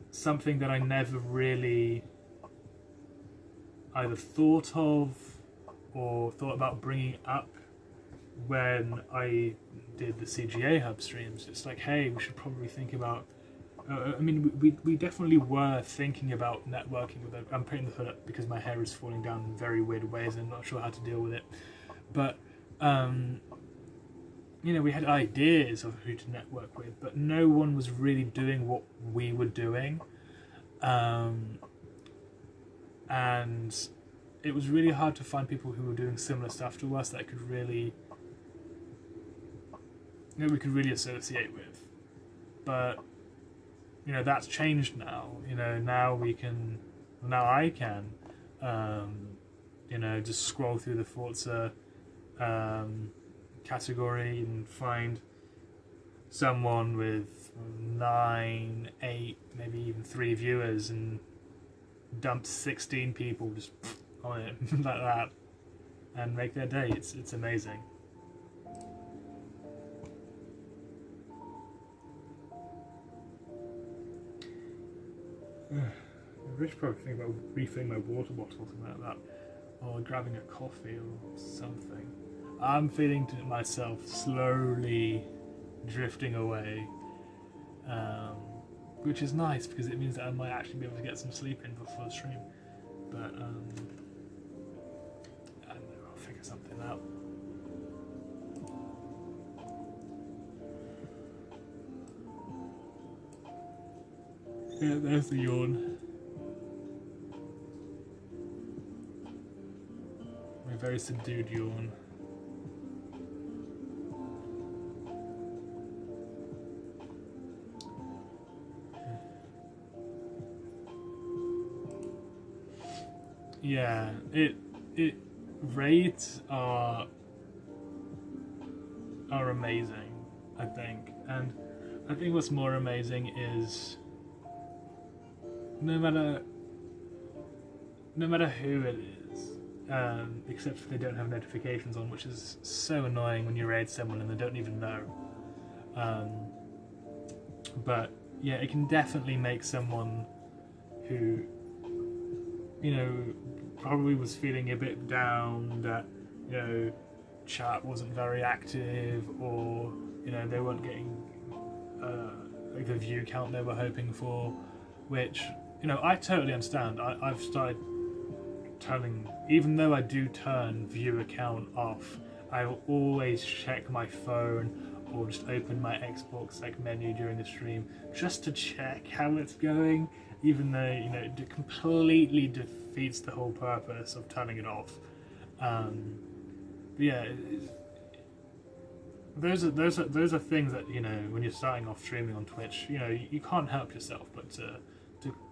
something that I never really either thought of or thought about bringing up when I did the CGA Hub streams. It's like, hey, we should probably think about we definitely were thinking about networking with it. I'm putting the hood up because my hair is falling down in very weird ways and I'm not sure how to deal with it. But, we had ideas of who to network with, but no one was really doing what we were doing. And it was really hard to find people who were doing similar stuff to us that could really, we could really associate with. But that's changed now. Now I can just scroll through the Forza category and find someone with 9, 8, maybe even 3 viewers and dump 16 people just on it like that and make their day. It's amazing. I should probably think about refilling my water bottle or something like that, or grabbing a coffee or something. I'm feeling to myself slowly drifting away, which is nice because it means that I might actually be able to get some sleep in before the stream. But I don't know, I'll figure something out. Yeah, there's the yawn. A very subdued yawn. Yeah, raids are amazing, I think, and I think what's more amazing is no matter who it is, except if they don't have notifications on, which is so annoying when you raid someone and they don't even know. But yeah, it can definitely make someone who probably was feeling a bit down that chat wasn't very active, or they weren't getting like the view count they were hoping for, which I totally understand. I've started turning, even though I do turn viewer count off, I will always check my phone or just open my Xbox menu during the stream just to check how it's going, even though it completely defeats the whole purpose of turning it off. But yeah, those are things that when you're starting off streaming on Twitch, you can't help yourself but to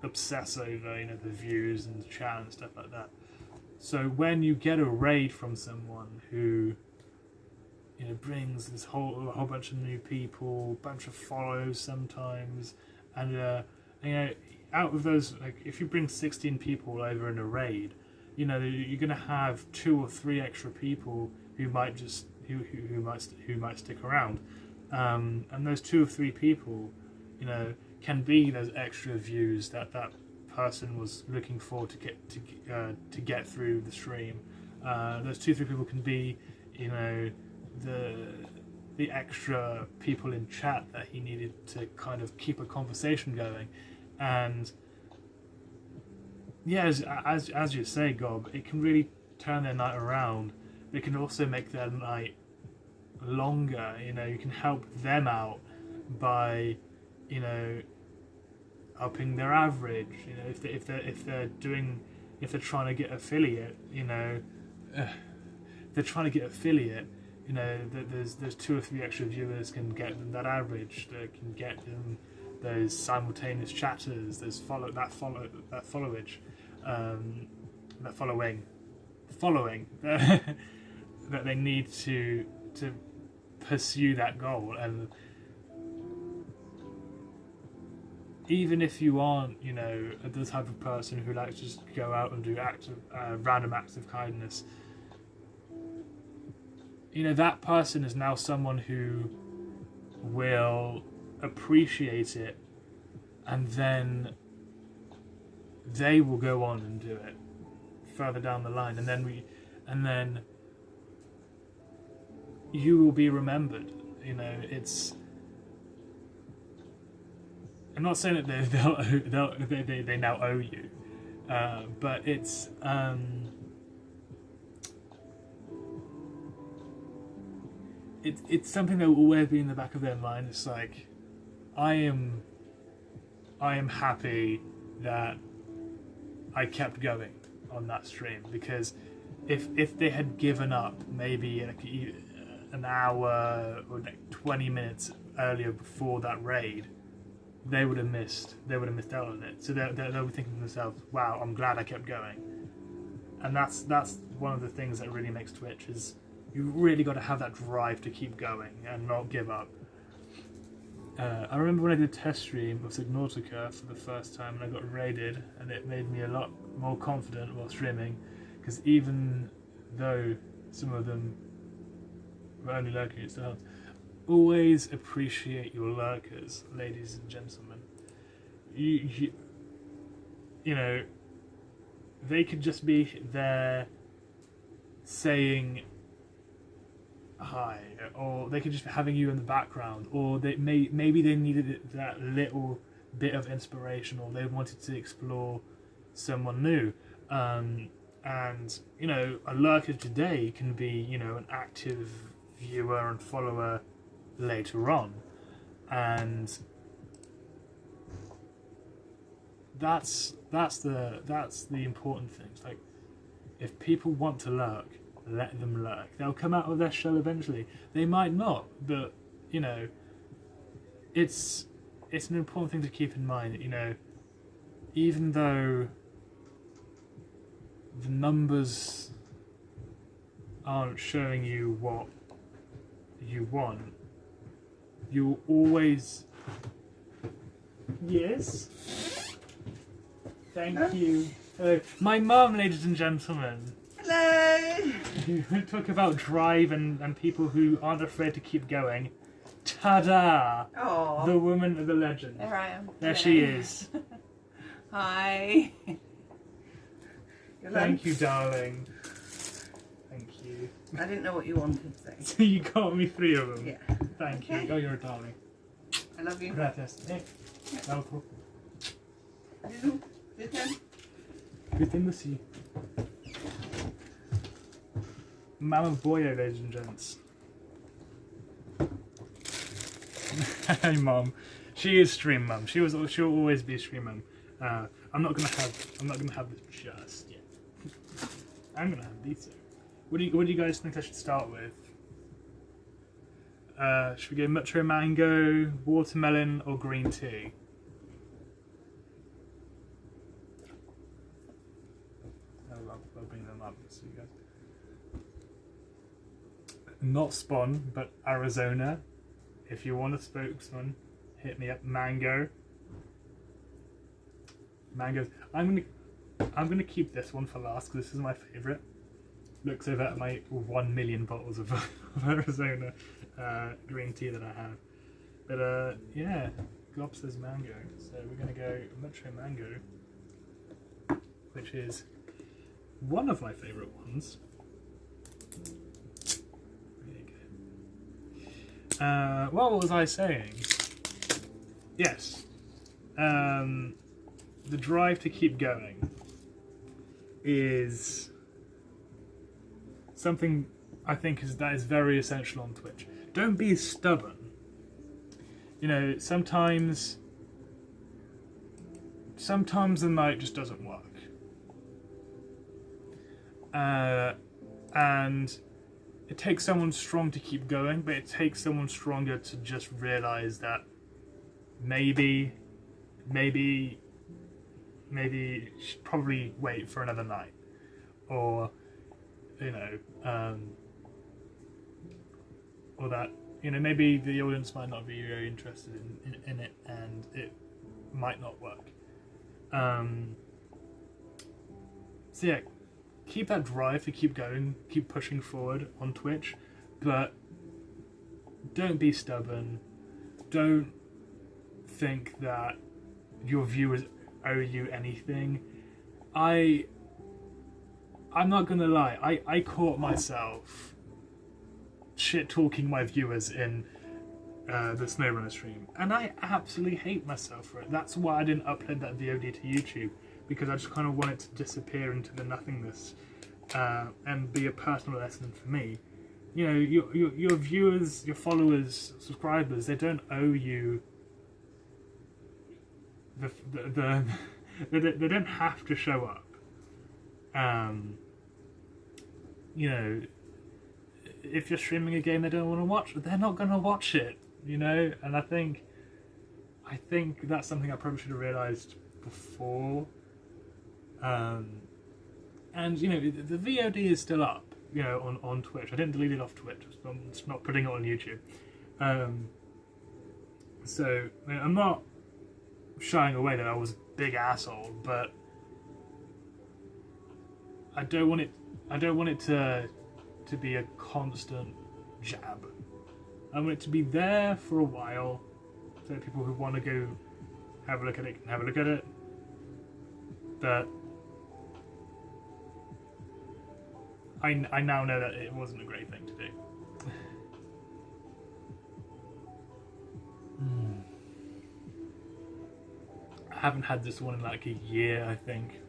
obsess over the views and the chat and stuff like that. So when you get a raid from someone who brings this whole bunch of new people, bunch of follows sometimes, and out of those, if you bring 16 people over in a raid, you're going to have 2 or 3 extra people who might just who might stick around, and those 2 or 3 people can be those extra views that person was looking for to get through the stream. Those 2 or 3 people can be the extra people in chat that he needed to kind of keep a conversation going. And yeah, as you say, Gob, it can really turn their night around. It can also make their night longer. You can help them out by upping their average. You know, if they're trying to get affiliate, they're trying to get affiliate. You know, there's 2 or 3 extra viewers can get them that average. That can get them those simultaneous chatters. Those following that they need to pursue that goal. And even if you aren't, the type of person who likes to just go out and do random acts of kindness, that person is now someone who will appreciate it, and then they will go on and do it further down the line, and then you will be remembered. I'm not saying that they now owe you, but it's something that will always be in the back of their mind. It's like, I am happy that I kept going on that stream, because if they had given up maybe an hour or 20 minutes earlier before that raid, they would have missed out on it. So they'll be thinking to themselves, wow, I'm glad I kept going. And that's one of the things that really makes Twitch, is you really got to have that drive to keep going and not give up. I remember when I did a test stream of Subnautica for the first time and I got raided, and it made me a lot more confident while streaming, because even though some of them were only lurking, it still helps. Always appreciate your lurkers, ladies and gentlemen. They could just be there saying hi, or they could just be having you in the background, or maybe they needed that little bit of inspiration, or they wanted to explore someone new. And a lurker today can be an active viewer and follower later on, and that's the important thing. It's like, if people want to lurk, let them lurk. They'll come out of their shell eventually. They might not, but it's an important thing to keep in mind that even though the numbers aren't showing you what you want, you'll always... Yes? Thank you. My mum, ladies and gentlemen. Hello! We talk about drive and people who aren't afraid to keep going. Ta-da! Oh, The woman, the legend. there I am. There she is. Hi. Thank you, darling. Thank you. I didn't know what you wanted to say. So you got me 3 of them. Yeah. Thank Okay. you. Oh, you're a darling. I love you. Gracias. Oh, cool. Good then. Good thing to see. Mama Boyo, ladies and gents. Hey, Mom. She is stream mum. She'll always be stream mum. I'm not gonna have this just yet. I'm gonna have these. What do you guys think I should start with? Should we go mucho mango, watermelon, or green tea? I'll bring them up so you guys. Not Spawn, but Arizona. If you want a spokesman, hit me up. Mango. Mangoes. I'm gonna keep this one for last because this is my favourite. Looks over at my 1 million bottles of Arizona green tea that I have. But yeah, Glob says mango, so we're gonna go mucho mango, which is one of my favourite ones. There you go. What was I saying? Yes. The drive to keep going is something I think that is very essential on Twitch. Don't be stubborn. Sometimes sometimes the night just doesn't work. And it takes someone strong to keep going, but it takes someone stronger to just realize that maybe you should probably wait for another night, or or that maybe the audience might not be very interested in it, and it might not work. So yeah, keep that drive to keep going, keep pushing forward on Twitch, but don't be stubborn. Don't think that your viewers owe you anything. I'm not gonna lie, I caught myself shit talking my viewers in the SnowRunner stream, and I absolutely hate myself for it. That's why I didn't upload that VOD to YouTube, because I just kind of want it to disappear into the nothingness and be a personal lesson for me. Your viewers, your followers, subscribers, they don't owe you they don't have to show up. If you're streaming a game they don't want to watch, they're not going to watch it. And I think that's something I probably should have realised before. And the VOD is still up, on Twitch. I didn't delete it off Twitch. I'm just not putting it on YouTube. So I'm not shying away that I was a big asshole, but I don't want it to be a constant jab. I want it to be there for a while, so people who want to go have a look at it can have a look at it. But I now know that it wasn't a great thing to do. I haven't had this one in like a year, I think.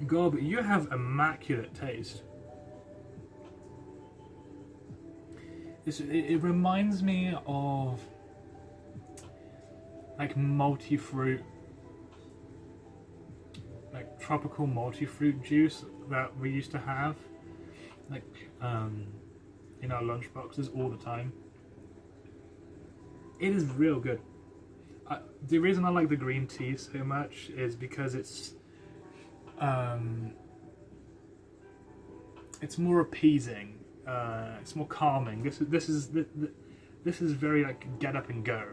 God, but you have immaculate taste. It reminds me of like multi-fruit, like tropical multi-fruit juice that we used to have, like in our lunch boxes all the time. It is real good. The reason I like the green tea so much is because it's more appeasing. It's more calming. This is very like get up and go.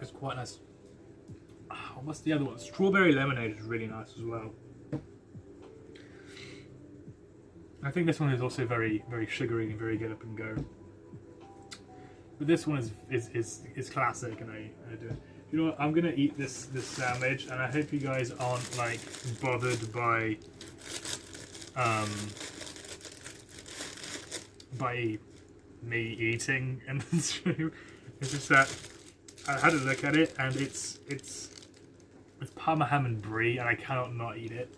It's quite nice. Oh, what's the other one? Strawberry lemonade is really nice as well. I think this one is also very, very sugary and very get up and go. But this one is classic, and I do it. You know what? I'm gonna eat this sandwich, and I hope you guys aren't like bothered by me eating in the stream. It's just that I had a look at it, and it's Parma ham and brie, and I cannot not eat it.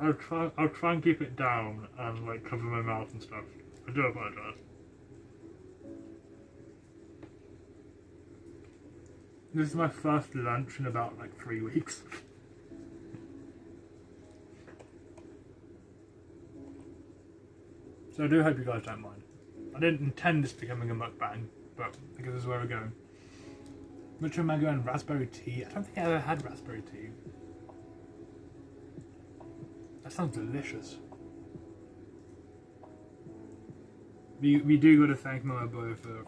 I'll try and keep it down and like cover my mouth and stuff. I do apologise. This is my first lunch in about like 3 weeks. So I do hope you guys don't mind. I didn't intend this becoming a mukbang, but I guess this is where we're going. Mucho mango and raspberry tea. I don't think I ever had raspberry tea. That sounds delicious. We do got to thank Mama Boy for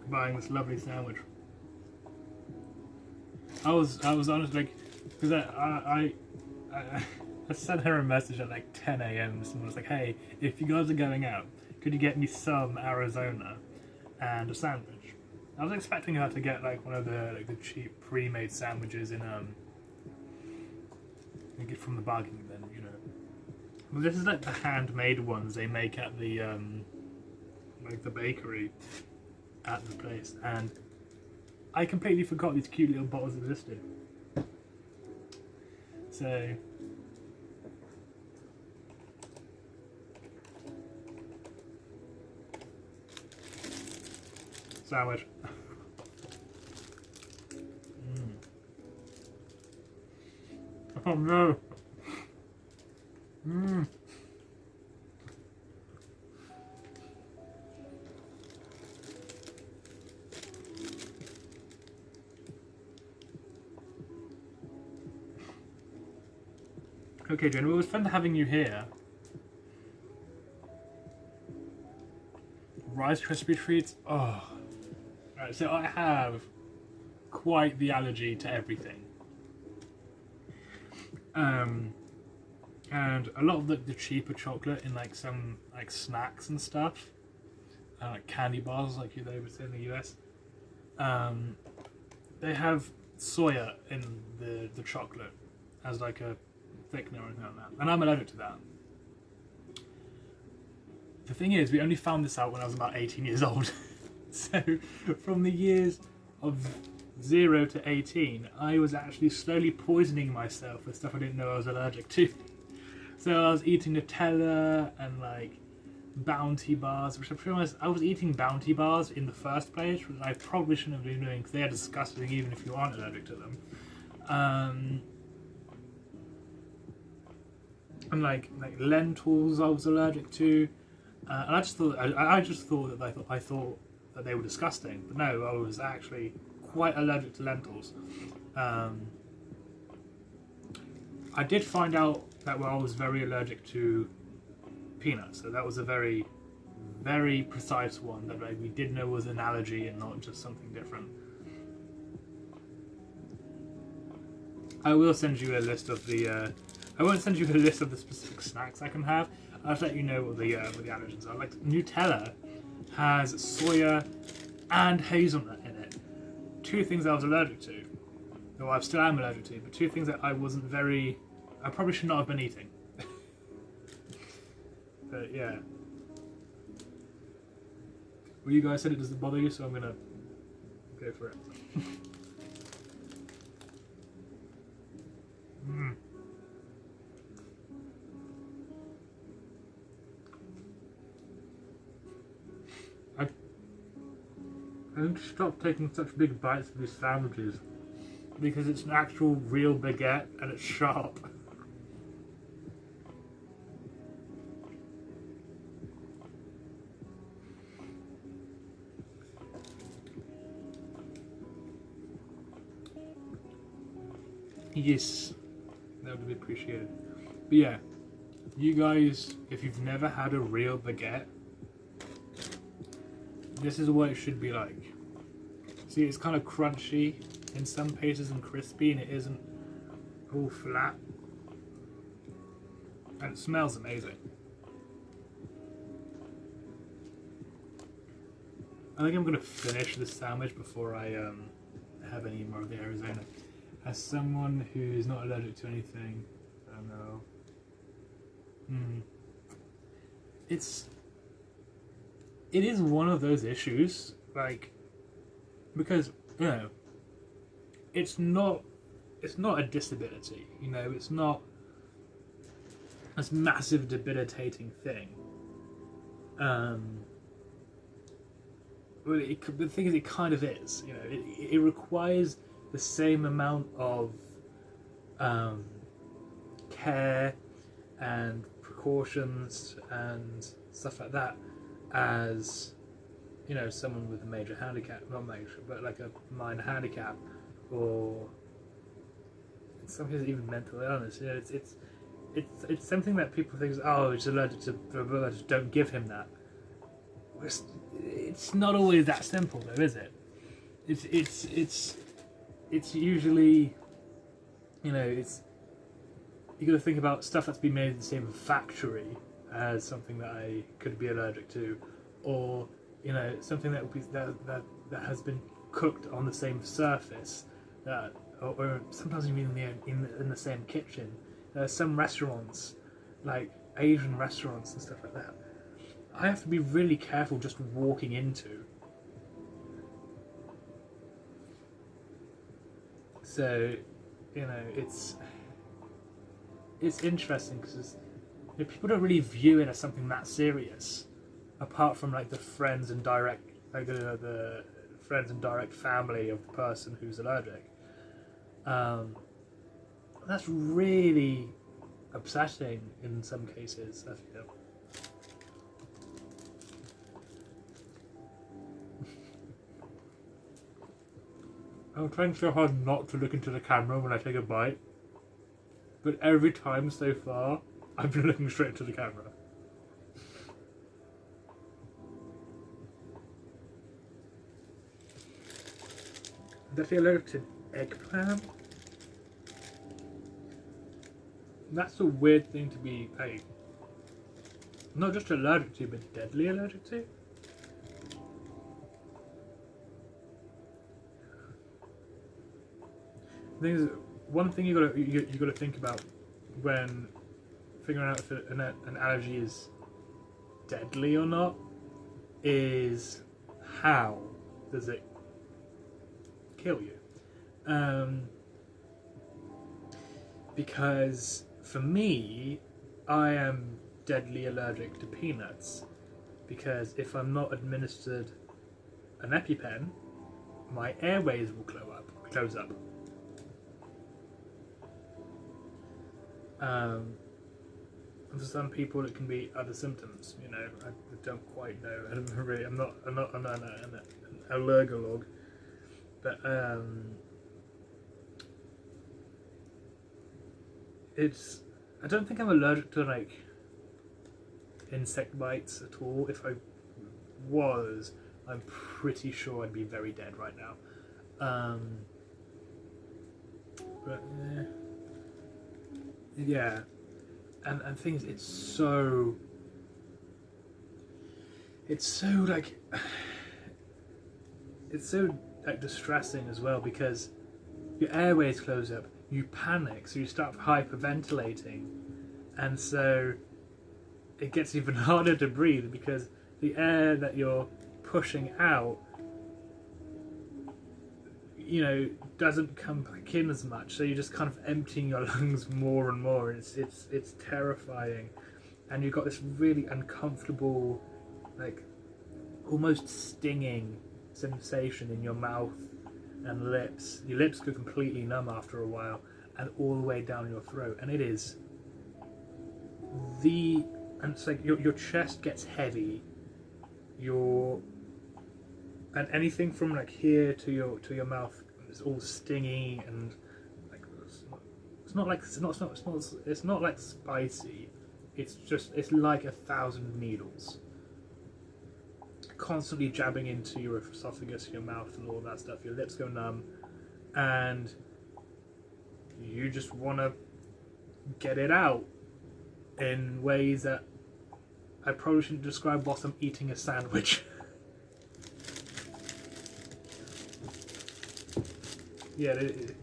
buying this lovely sandwich. I was honest, like, because I sent her a message at like 10 a.m. Someone was like, hey, if you guys are going out, could you get me some Arizona and a sandwich? I was expecting her to get like one of the cheap pre-made sandwiches in get from the bargain bin, you know. Well, this is like the handmade ones they make at the like the bakery at the place, and I completely forgot these cute little bottles existed. So sandwich. Oh no. Okay, Jen, well, it was fun having you here. Rice Krispie treats. Oh. Right, so I have quite the allergy to everything. And a lot of the cheaper chocolate in like some like snacks and stuff, like candy bars like they would say in the US, they have soya in the chocolate as like a thickener or anything like that, and I'm allergic to that. The thing is, we only found this out when I was about 18 years old. So from the years of 0 to 18, I was actually slowly poisoning myself with stuff I didn't know I was allergic to. So I was eating Nutella and like Bounty bars, which I was eating Bounty bars in the first place, which I probably shouldn't have been doing because they are disgusting even if you aren't allergic to them. And like lentils I was allergic to, and I just thought I thought that they were disgusting, but no, I was actually quite allergic to lentils. I did find out that I was very allergic to peanuts, so that was a very, very precise one that we did know was an allergy and not just something different. I will send you a list of the. I won't send you a list of the specific snacks I can have. I'll just let you know what the allergens are. Like Nutella has soya and hazelnut in it. Two things I was allergic to. Well, I still am allergic to, but two things that I probably should not have been eating. But yeah. Well, you guys said it doesn't bother you, so I'm gonna go for it. I need to stop taking such big bites of these sandwiches because it's an actual real baguette and it's sharp. Yes, that would be appreciated. But yeah, you guys, if you've never had a real baguette, this is what it should be like. See, it's kind of crunchy in some places and crispy, and it isn't all flat. And it smells amazing. I think I'm going to finish this sandwich before I have any more of the Arizona. As someone who's not allergic to anything, I don't know. It is one of those issues, like, because, you know, it's not a disability, you know, it's not this massive debilitating thing. Well, the thing is, it kind of is, you know, it requires the same amount of care and precautions and stuff like that as, you know, someone with a major handicap, not major, but like a minor handicap, or in some cases even mental illness. You know, it's something that people think, oh, he's allergic to, don't give him that. It's not always that simple, though, is it? It's usually, you know, you got to think about stuff that's been made in the same factory as something that I could be allergic to, or, you know, something that would be that has been cooked on the same surface, that or sometimes even in the same kitchen. There are some restaurants, like Asian restaurants and stuff like that, I have to be really careful just walking into. So, you know, it's interesting because people don't really view it as something that serious, apart from like the friends and direct, like the friends and direct family of the person who's allergic. That's really upsetting in some cases, I feel. I'm trying so hard not to look into the camera when I take a bite, but every time so far, I've been looking straight into the camera. Definitely allergic to eggplant. That's a weird thing to be like, not just allergic to, but deadly allergic to. The thing is, one thing you gotta think about when figuring out if an allergy is deadly or not is how does it kill you? Because for me, I am deadly allergic to peanuts, because if I'm not administered an EpiPen, my airways will close up. For some people, it can be other symptoms. You know, I don't quite know. I'm not an allergolog, but I don't think I'm allergic to like insect bites at all. If I was, I'm pretty sure I'd be very dead right now. But yeah, and things. It's so like distressing as well, because your airways close up. You panic, so you start hyperventilating, and so it gets even harder to breathe because the air that you're pushing out, you know, doesn't come back in as much. So you're just kind of emptying your lungs more and more. It's terrifying, and you've got this really uncomfortable, like almost stinging sensation in your mouth and lips. Your lips go completely numb after a while, and all the way down your throat. And it is and it's like your chest gets heavy. And anything from like here to your mouth is all stingy, and like it's not like spicy. It's like 1,000 needles constantly jabbing into your esophagus, your mouth, and all that stuff. Your lips go numb, and you just want to get it out in ways that I probably shouldn't describe whilst I'm eating a sandwich. Yeah, it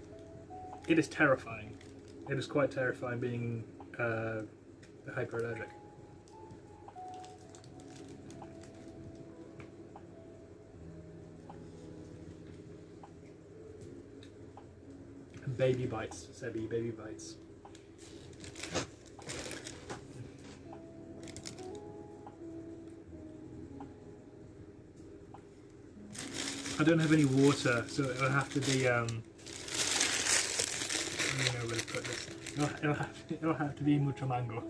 is terrifying. It is quite terrifying being hyperallergic. Baby bites, Sebi, baby bites. I don't have any water, so it'll have to be, I don't know where to put this. It'll have to be mucho mango.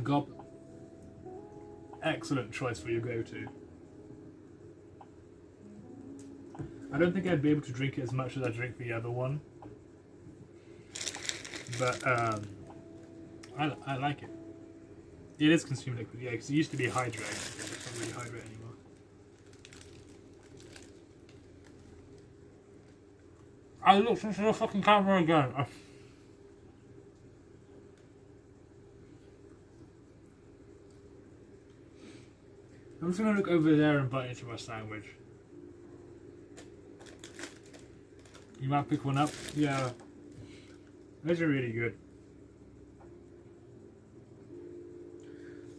Gob. Excellent choice for your go-to. I don't think I'd be able to drink it as much as I drink the other one, but I like it. It is consumed liquid, yeah, because it used to be hydrate. It's not really hydrate anymore. I looked into the fucking camera again. I'm just gonna look over there and bite into my sandwich. You might pick one up? Yeah. Those are really good.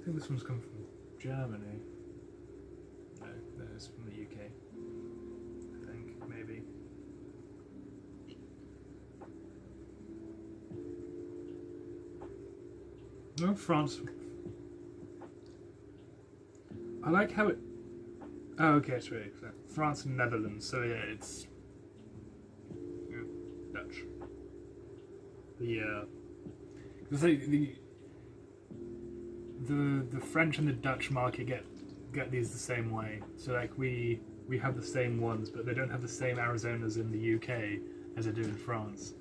I think this one's come from Germany. No, France. I like how it. Oh, okay, it's really France and Netherlands. So yeah, it's Dutch. Because the French and the Dutch market get these the same way. So like we have the same ones, but they don't have the same Arizonas in the UK as they do in France.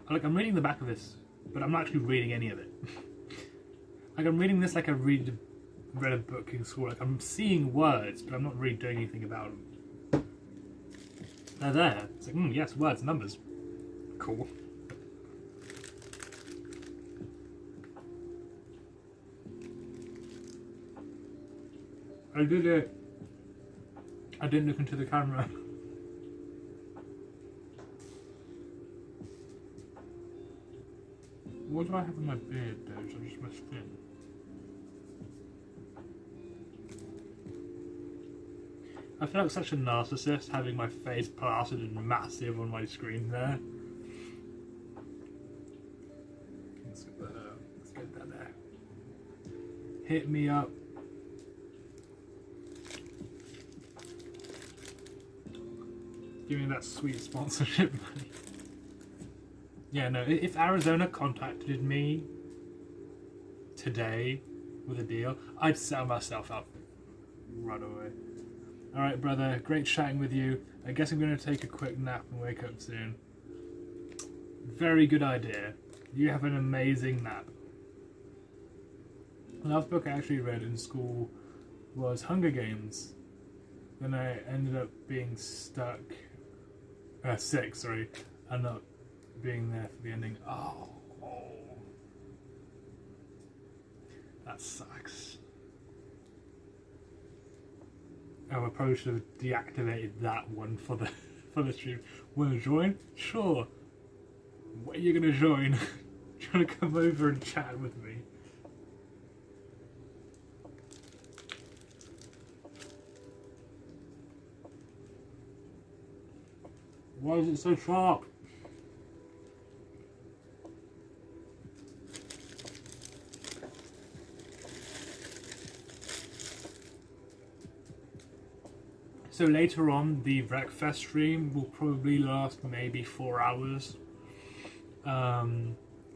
Like I'm reading the back of this, but I'm not actually reading any of it. Like I'm reading this like I read a book in school. Like I'm seeing words, but I'm not really doing anything about them. They're there. It's like, yes, words, numbers. Cool. I did it. I didn't look into the camera. What do I have in my beard, though? So just my skin. I feel like such a narcissist having my face plastered and massive on my screen there. Let's get that out. Let's get that there. Hit me up. Give me that sweet sponsorship money. Yeah, no, if Arizona contacted me today with a deal, I'd sell myself up right away. Alright, brother, great chatting with you. I guess I'm going to take a quick nap and wake up soon. Very good idea. You have an amazing nap. The last book I actually read in school was Hunger Games. Then I ended up being sick, and not being there for the ending. Oh. That sucks. Oh, I probably should have deactivated that one for the stream. Wanna join? Sure. What are you gonna join? Do you wanna come over and chat with me? Why is it so sharp? So later on, the Wreckfest stream will probably last maybe 4 hours.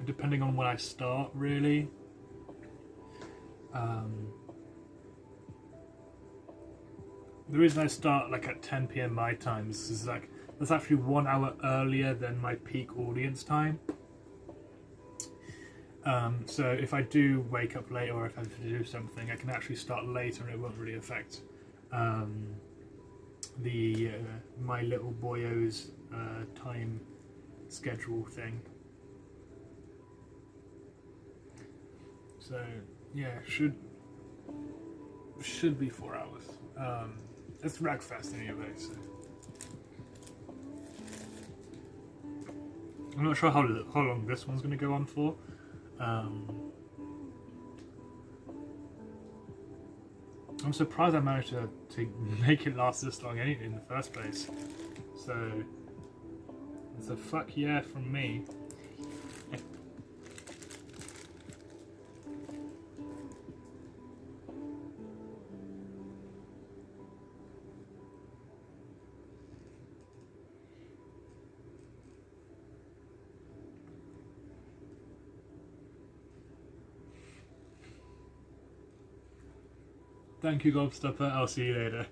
Depending on when I start, really. The reason I start like at 10 PM my time is like that's actually 1 hour earlier than my peak audience time. So if I do wake up late or if I have to do something, I can actually start later and it won't really affect the My Little Boyo's time schedule thing. So yeah, should be 4 hours. It's Wreckfest anyway, so I'm not sure how long this one's going to go on for. I'm surprised I managed to make it last this long in the first place. So it's a fuck yeah from me. Thank you, Gobstopper. I'll see you later.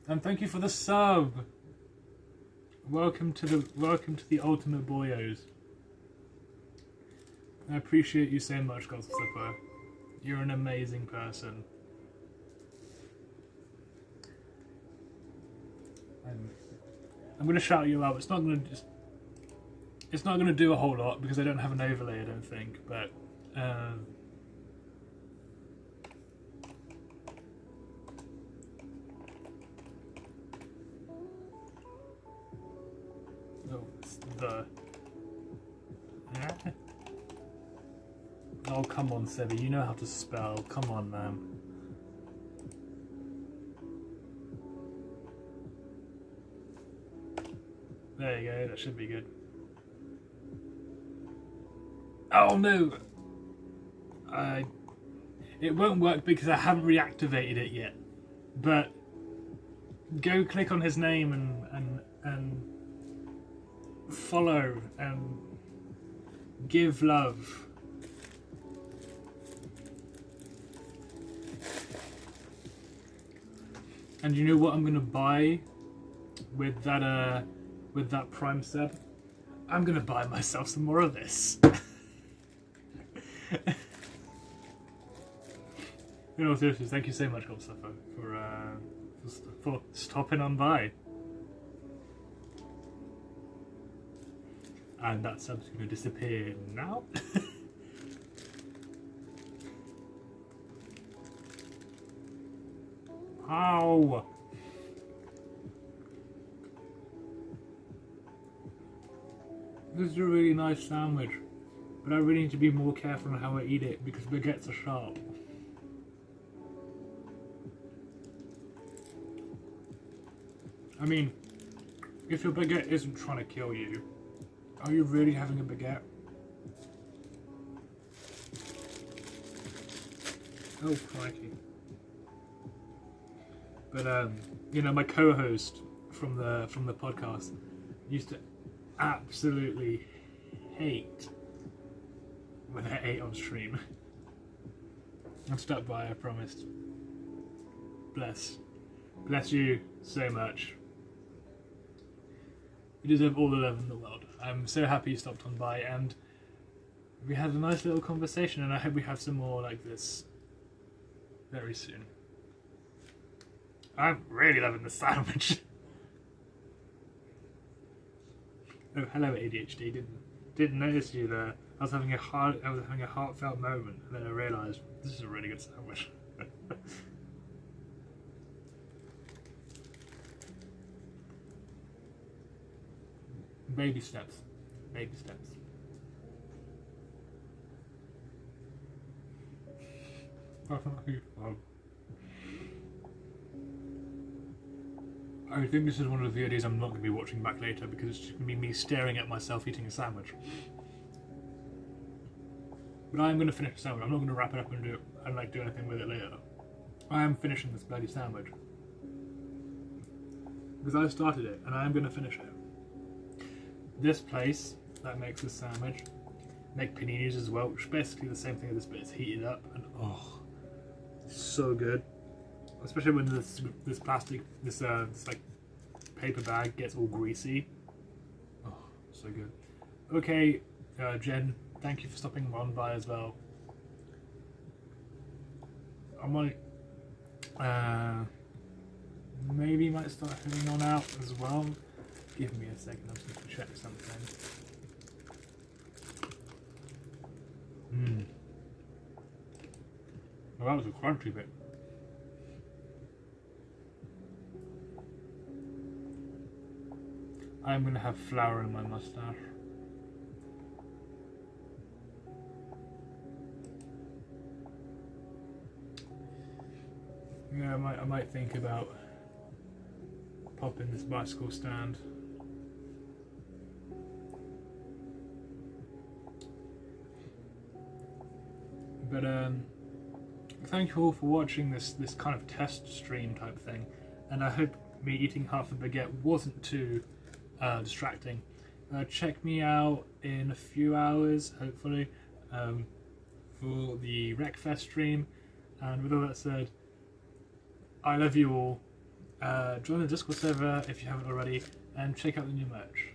And thank you for the sub. Welcome to the Ultimate Boyos. I appreciate you so much, Gobstopper. You're an amazing person. I'm gonna shout you out. It's not gonna do a whole lot because I don't have an overlay, I don't think, but oh, it's the... Oh, come on, Sebi, you know how to spell. Come on, man. There you go, that should be good. Oh no! It won't work because I haven't reactivated it yet. But go click on his name and follow and give love. And you know what I'm gonna buy with that Prime sub? I'm gonna buy myself some more of this. You know, seriously, thank you so much, Gobstuffer, for stopping on by. And that sub's gonna disappear now. Ow! This is a really nice sandwich, but I really need to be more careful on how I eat it because baguettes are sharp. I mean, if your baguette isn't trying to kill you, are you really having a baguette? Oh, crikey. But, you know, my co-host from the podcast used to absolutely hate when I ate on stream. I'm stuck by, I promised. Bless you so much. You deserve all the love in the world. I'm so happy you stopped on by, and we had a nice little conversation, and I hope we have some more like this very soon. I'm really loving the sandwich. Oh, hello ADHD. Didn't notice you there. I was having a heartfelt moment, and then I realised this is a really good sandwich. Baby steps. Baby steps. I think this is one of the videos I'm not going to be watching back later because it's just going to be me staring at myself eating a sandwich. But I am going to finish the sandwich. I'm not going to wrap it up and do anything with it later. I am finishing this bloody sandwich because I started it and I am going to finish it. This place that makes this sandwich make paninis as well, which is basically the same thing as this, but it's heated up and oh, so good. Especially when this plastic, this like paper bag gets all greasy. Oh, so good. Okay, Jen, thank you for stopping on by as well. I might, maybe might start heading on out as well. Give me a second, I'm just going to check something. Well, that was a crunchy bit. I'm going to have flour in my mustache. Yeah, I might think about popping this bicycle stand. But thank you all for watching this kind of test stream type thing, and I hope me eating half a baguette wasn't too distracting. Check me out in a few hours, hopefully, for the Wreckfest stream. And with all that said, I love you all. Join the Discord server if you haven't already, and check out the new merch.